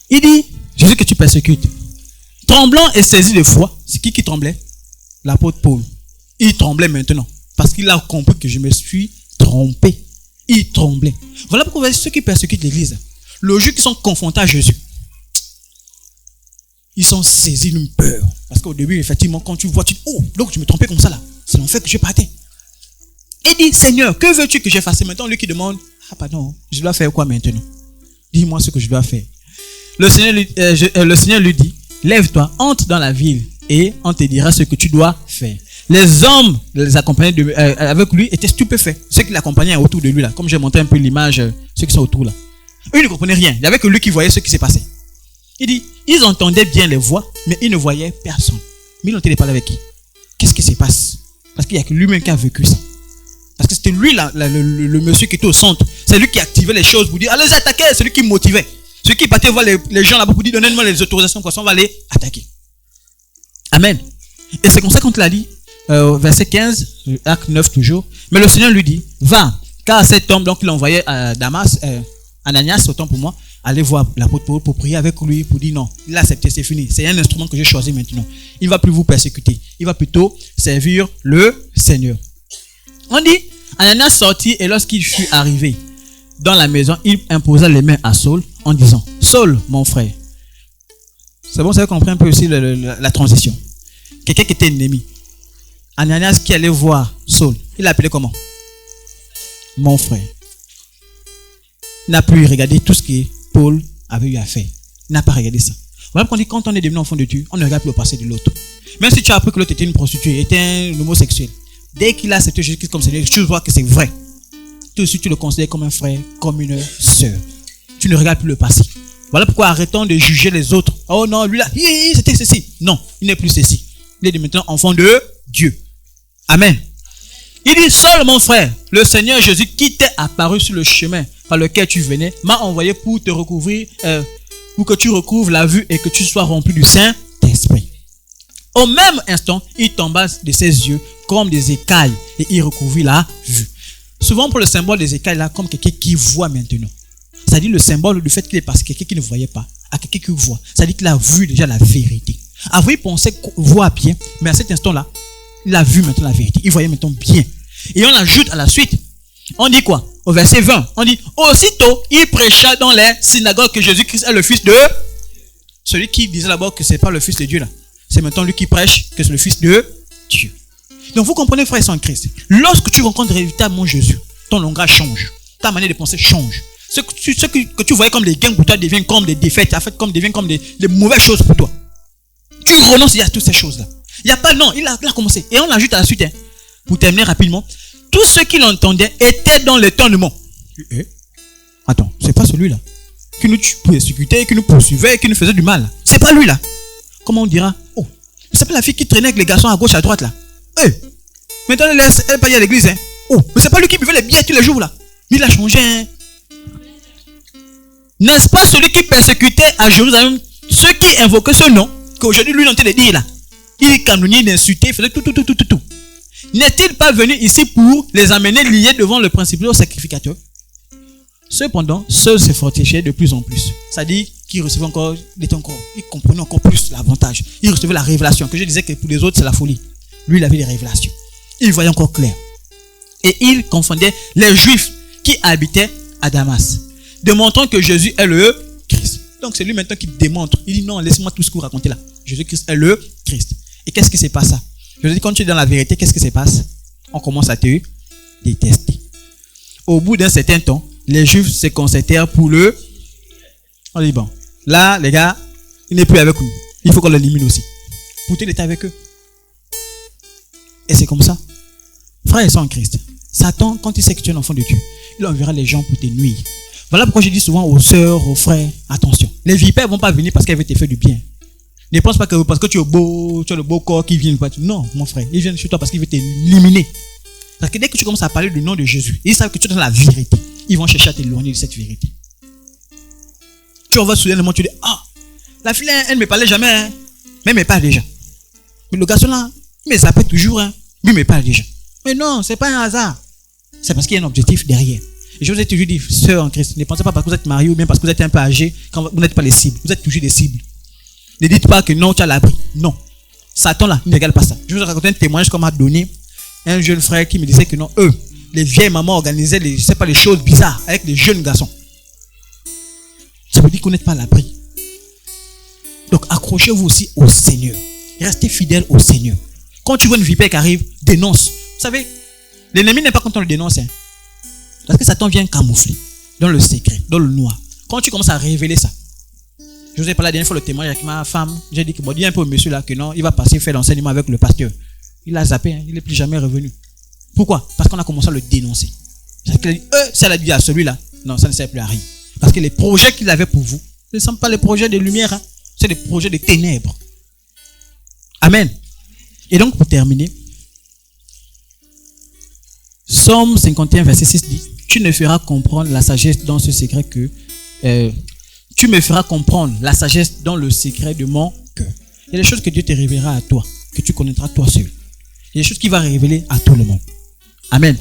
Il dit, Jésus que tu persécutes. Tremblant et saisi de foi. C'est qui tremblait? L'apôtre Paul. Il tremblait maintenant. Parce qu'il a compris que je me suis trompé. Il tremblait. Voilà pourquoi ceux qui persécutent l'église, le jour qu'ils sont confrontés à Jésus, ils sont saisis d'une peur. Parce qu'au début, effectivement, quand tu vois, tu dis, oh, donc je me trompais comme ça là. C'est l'enfer que je partais. Il dit, Seigneur, que veux-tu que je fasse? Maintenant, lui qui demande, pardon, je dois faire quoi maintenant? Dis-moi ce que je dois faire. Le Seigneur lui dit, lève-toi, entre dans la ville et on te dira ce que tu dois faire. Les hommes, les accompagnés avec lui étaient stupéfaits. Ceux qui l'accompagnaient autour de lui là, comme j'ai montré un peu l'image, ceux qui sont autour là. Eux ne comprenaient rien. Il n'y avait que lui qui voyait ce qui s'est passé. Il dit, ils entendaient bien les voix, mais ils ne voyaient personne. Mais ils n'entendaient pas avec qui? Qu'est-ce qui se passe? Parce qu'il n'y a que lui-même qui a vécu ça. Parce que c'était lui le monsieur qui était au centre. C'est lui qui activait les choses pour dire allez attaquer. C'est lui qui motivait. Celui qui partait voir les gens là-bas pour dire donnez-moi les autorisations, quoi, on va les attaquer. Amen. Et c'est comme ça qu'on te l'a dit, verset 15, acte 9 toujours. Mais le Seigneur lui dit, va, car cet homme, donc il envoyait à Damas, Ananias, autant pour moi, aller voir l'apôtre Paul pour prier avec lui, pour dire non, il a accepté, c'est fini. C'est un instrument que j'ai choisi maintenant. Il ne va plus vous persécuter. Il va plutôt servir le Seigneur. On dit, Ananias sortit et lorsqu'il fut arrivé dans la maison, il imposa les mains à Saul en disant, Saul, mon frère. C'est bon, ça va comprendre un peu aussi la transition. Quelqu'un qui était ennemi. Ananias qui allait voir Saul, il l'appelait comment? Mon frère. Il n'a plus regardé tout ce que Paul avait eu à faire. Il n'a pas regardé ça. Voilà pourquoi on dit quand on est devenu enfant de Dieu, on ne regarde plus le passé de l'autre. Même si tu as appris que l'autre était une prostituée, était un homosexuel, dès qu'il a accepté Jésus-Christ comme Seigneur, tu vois que c'est vrai. Tout de suite, tu le considères comme un frère, comme une sœur. Tu ne regardes plus le passé. Voilà pourquoi arrêtons de juger les autres. Oh non, lui là, c'était ceci. Non, il n'est plus ceci. Il est maintenant enfant de Dieu. Amen. Il dit, seul mon frère, le Seigneur Jésus qui t'est apparu sur le chemin par lequel tu venais, m'a envoyé pour te recouvrir, pour que tu recouvres la vue et que tu sois rempli du Saint-Esprit. Au même instant, il tomba de ses yeux comme des écailles et il recouvrit la vue. Souvent pour le symbole des écailles là, comme quelqu'un qui voit maintenant. C'est-à-dire le symbole du fait qu'il est passé quelqu'un qui ne voyait pas à quelqu'un qui voit. C'est-à-dire qu'il a vu déjà la vérité. Avant il pensait voir bien, mais à cet instant-là, il a vu maintenant la vérité. Il voyait maintenant bien. Et on ajoute à la suite, on dit quoi? Au verset 20, on dit, aussitôt, il prêcha dans les synagogues que Jésus-Christ est le Fils de... Celui qui disait d'abord que ce n'est pas le Fils de Dieu là. C'est maintenant lui qui prêche que c'est le Fils de Dieu. Donc vous comprenez, frères et sœurs en Christ. Lorsque tu rencontres véritablement Jésus, ton langage change. Ta manière de penser change. Ce que tu voyais comme des gains pour toi devient comme des défaites. En fait, devient comme des mauvaises choses pour toi. Tu renonces à toutes ces choses-là. Il n'y a pas, non, il a commencé. Et on ajoute à la suite, hein, pour terminer rapidement, tous ceux qui l'entendaient étaient dans l'étonnement. Attends, c'est pas celui-là qui nous persécutait, qui nous poursuivait, qui nous faisait du mal. C'est pas lui là. Comment on dira? Oh, c'est pas la fille qui traînait avec les garçons à gauche, à droite là. Maintenant elle pas y à l'église. Hein. Oh, mais c'est pas lui qui buvait les bières tous les jours là. Il a changé. Hein. N'est-ce pas celui qui persécutait à Jérusalem ceux qui invoquaient ce nom qu'aujourd'hui lui est en train de dire là? Il canonnait, il insultait, il faisait tout. N'est-il pas venu ici pour les amener liés devant le principal sacrificateur? Cependant, Saul se fortifiait de plus en plus. C'est-à-dire qu'il recevait encore, il comprenait encore plus l'avantage. Il recevait la révélation. Que je disais que pour les autres, c'est la folie. Lui, il avait des révélations. Il voyait encore clair. Et il confondait les Juifs qui habitaient à Damas, démontrant que Jésus est le Christ. Donc c'est lui maintenant qui démontre. Il dit non, laissez-moi tout ce que vous racontez là. Jésus-Christ est le Christ. Et qu'est-ce qui se passe ça? Je dis, quand tu es dans la vérité, qu'est-ce qui se passe? On commence à te détester. Au bout d'un certain temps, les Juifs se concertèrent pour le... On dit bon, là les gars, il n'est plus avec nous. Il faut qu'on l'élimine aussi. Pourtant il était avec eux. Et c'est comme ça. Frères et sœurs en Christ, Satan, quand il sait que tu es un enfant de Dieu, il enverra les gens pour te nuire. Voilà pourquoi je dis souvent aux sœurs, aux frères, attention. Les vipères ne vont pas venir parce qu'elles veulent te faire du bien. Ne pense pas que parce que tu as le beau corps qu'ils viennent. Non, mon frère, ils viennent chez toi parce qu'ils veulent t'éliminer. Parce que dès que tu commences à parler du nom de Jésus, ils savent que tu es dans la vérité. Ils vont chercher à t'éloigner de cette vérité. Tu en vas soudainement, tu dis, la fille, elle ne me parlait jamais. Hein. Mais elle me parle déjà. Mais le garçon là, il me s'appelle toujours. Hein. Lui, il me parle déjà. Mais non, c'est pas un hasard. C'est parce qu'il y a un objectif derrière. Et je vous ai toujours dit, sœurs en Christ, ne pensez pas parce que vous êtes mariés ou bien parce que vous êtes un peu âgé, quand vous n'êtes pas les cibles. Vous êtes toujours des cibles. Ne dites pas que non, tu as l'abri. Non. Satan là, ne regarde pas ça. Je vous ai raconté un témoignage qu'on m'a donné. Un jeune frère qui me disait que non, les vieilles mamans organisaient les choses bizarres avec les jeunes garçons. Ça veut dire qu'on n'est pas à l'abri. Donc accrochez-vous aussi au Seigneur. Restez fidèles au Seigneur. Quand tu vois une vipère qui arrive, dénonce. Vous savez, l'ennemi n'est pas content de le dénoncer. Hein. Parce que Satan vient camoufler dans le secret, dans le noir. Quand tu commences à révéler ça, je vous ai parlé la dernière fois le témoignage avec ma femme. J'ai dit que dis un peu au monsieur là que non, il va passer faire l'enseignement avec le pasteur. Il a zappé, hein, il n'est plus jamais revenu. Pourquoi? Parce qu'on a commencé à le dénoncer. Parce qu'il a dit, ça l'a dit à celui-là. Non, ça ne sert plus à rien. Parce que les projets qu'il avait pour vous, ce ne sont pas les projets de lumière, hein, c'est des projets de ténèbres. Amen. Et donc pour terminer, Psaume 51, verset 6 dit, tu me feras comprendre la sagesse dans ce secret que... tu me feras comprendre la sagesse dans le secret de mon cœur. Il y a des choses que Dieu te révélera à toi, que tu connaîtras toi seul. Il y a des choses qu'il va révéler à tout le monde. Amen.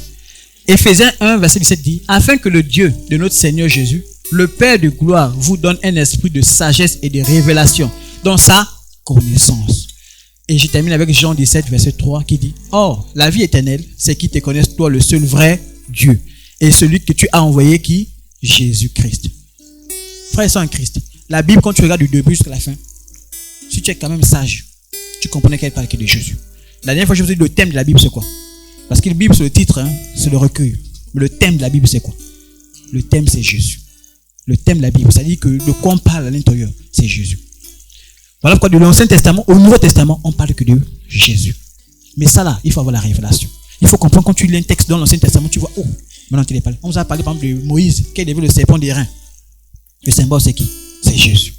Éphésiens 1, verset 17 dit, afin que le Dieu de notre Seigneur Jésus, le Père de gloire, vous donne un esprit de sagesse et de révélation dans sa connaissance. Et je termine avec Jean 17, verset 3 qui dit, or, la vie éternelle, c'est qu'ils te connaissent toi, le seul vrai Dieu, et celui que tu as envoyé qui? Jésus-Christ. Frère et en Christ, la Bible, quand tu regardes du début jusqu'à la fin, si tu es quand même sage, tu comprenais qu'elle parle que de Jésus. La dernière fois, je vous ai dit le thème de la Bible, c'est quoi? Parce que la Bible, c'est le titre, c'est le recueil. Mais le thème de la Bible, c'est quoi? Le thème, c'est Jésus. Le thème de la Bible, c'est-à-dire que de quoi on parle à l'intérieur, c'est Jésus. Voilà pourquoi de l'Ancien Testament au Nouveau Testament, on parle que de Jésus. Mais ça là, il faut avoir la révélation. Il faut comprendre quand tu lis un texte dans l'Ancien Testament, tu vois, oh, maintenant tu l'as parlé. On vous a parlé par exemple de Moïse, qui a développé le serpent des reins. Le symbole, c'est qui? C'est Jésus.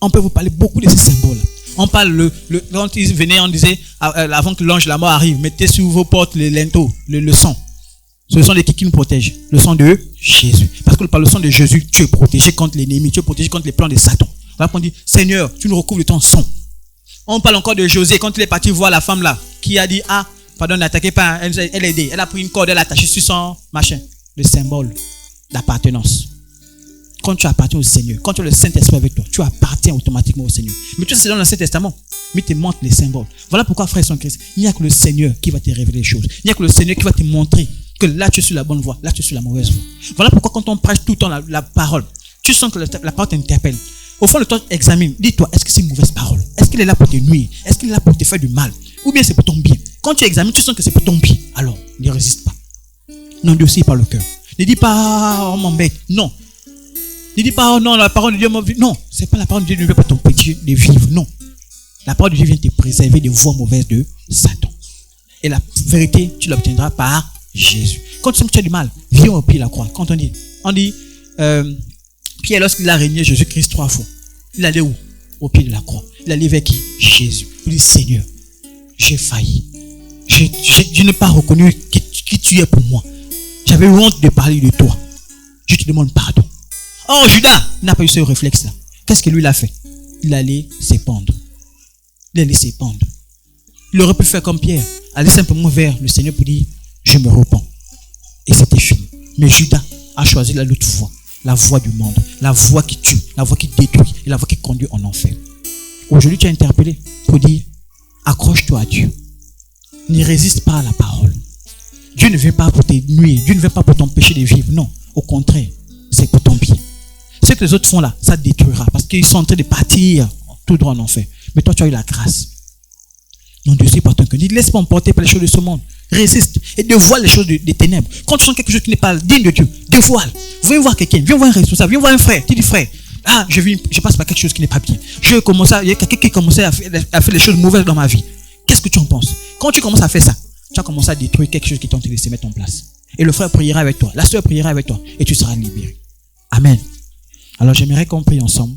On peut vous parler beaucoup de ces symboles. On parle, quand ils venaient, on disait, avant que l'ange de la mort arrive, mettez sur vos portes les linteaux, le sang. Ce sont les qui nous protègent. Le sang de Jésus. Parce que par le sang de Jésus, tu es protégé contre l'ennemi, tu es protégé contre les plans de Satan. Voilà qu'on dit, Seigneur, tu nous recouvres de ton sang. On parle encore de José, quand il est parti voir la femme là, qui a dit, ah, pardon, n'attaquez pas, elle a aidé. Elle a pris une corde, elle a attaché sur son machin. Le symbole d'appartenance. Quand tu appartiens au Seigneur, quand tu as le Saint-Esprit avec toi, tu appartiens automatiquement au Seigneur. Mais tout ça, c'est dans l'Ancien Testament. Mais il te montre les symboles. Voilà pourquoi, frère et Christ, il n'y a que le Seigneur qui va te révéler les choses. Il n'y a que le Seigneur qui va te montrer que là, tu es sur la bonne voie, là, tu es sur la mauvaise voie. Voilà pourquoi, quand on prêche tout le temps la parole, tu sens que la parole t'interpelle. Au fond de toi, examine. Dis-toi, est-ce que c'est une mauvaise parole? Est-ce qu'elle est là pour te nuire? Est-ce qu'elle est là pour te faire du mal? Ou bien c'est pour ton bien? Quand tu examines, tu sens que c'est pour ton bien. Alors, ne résiste pas. Non, Dieu aussi par le cœur. Ne dis pas, on m'embête. Non. Ne dis pas, oh non, la parole de Dieu m'embête. Non, c'est pas la parole de Dieu qui veut pas ton péché de vivre. Non. La parole de Dieu vient te préserver des voies mauvaises de Satan. Et la vérité, tu l'obtiendras par Jésus. Quand tu sens que tu as du mal, viens au pied de la croix. Quand on dit, Pierre, lorsqu'il a régné Jésus-Christ 3 fois, il allait où? Au pied de la croix. Il allait vers qui? Jésus. Il dit, Seigneur, j'ai failli. Je n'ai pas reconnu qui tu es pour moi. J'avais honte de parler de toi. Je te demande pardon. Oh, Judas n'a pas eu ce réflexe-là. Qu'est-ce que lui, il a fait? Il allait s'épandre. Il aurait pu faire comme Pierre, aller simplement vers le Seigneur pour dire, je me repens. Et c'était fini. Mais Judas a choisi l'autre voie. La voie du monde. La voie qui tue. La voie qui détruit. Et la voie qui conduit en enfer. Aujourd'hui, tu as interpellé pour dire, accroche-toi à Dieu. Ne résiste pas à la parole. Dieu ne vient pas pour te nuire. Dieu ne vient pas pour t'empêcher de vivre. Non. Au contraire, c'est pour ton bien. Ce que les autres font là, ça te détruira. Parce qu'ils sont en train de partir tout droit en enfer. Mais toi, tu as eu la grâce. Non, Dieu sait pas ton cœur. Dis, laisse pas emporter par les choses de ce monde. Résiste et dévoile les choses des ténèbres. Quand tu sens quelque chose qui n'est pas digne de Dieu, dévoile. Viens voir quelqu'un, viens voir un responsable, viens voir un frère. Tu dis, frère, ah, je passe par quelque chose qui n'est pas bien. Il y a quelqu'un qui commençait à faire les choses mauvaises dans ma vie. Qu'est-ce que tu en penses? Quand tu commences à faire ça, tu as commencé à détruire quelque chose qui est en train de se mettre en place. Et le frère priera avec toi, la sœur priera avec toi, et tu seras libéré. Amen. Alors j'aimerais qu'on prie ensemble.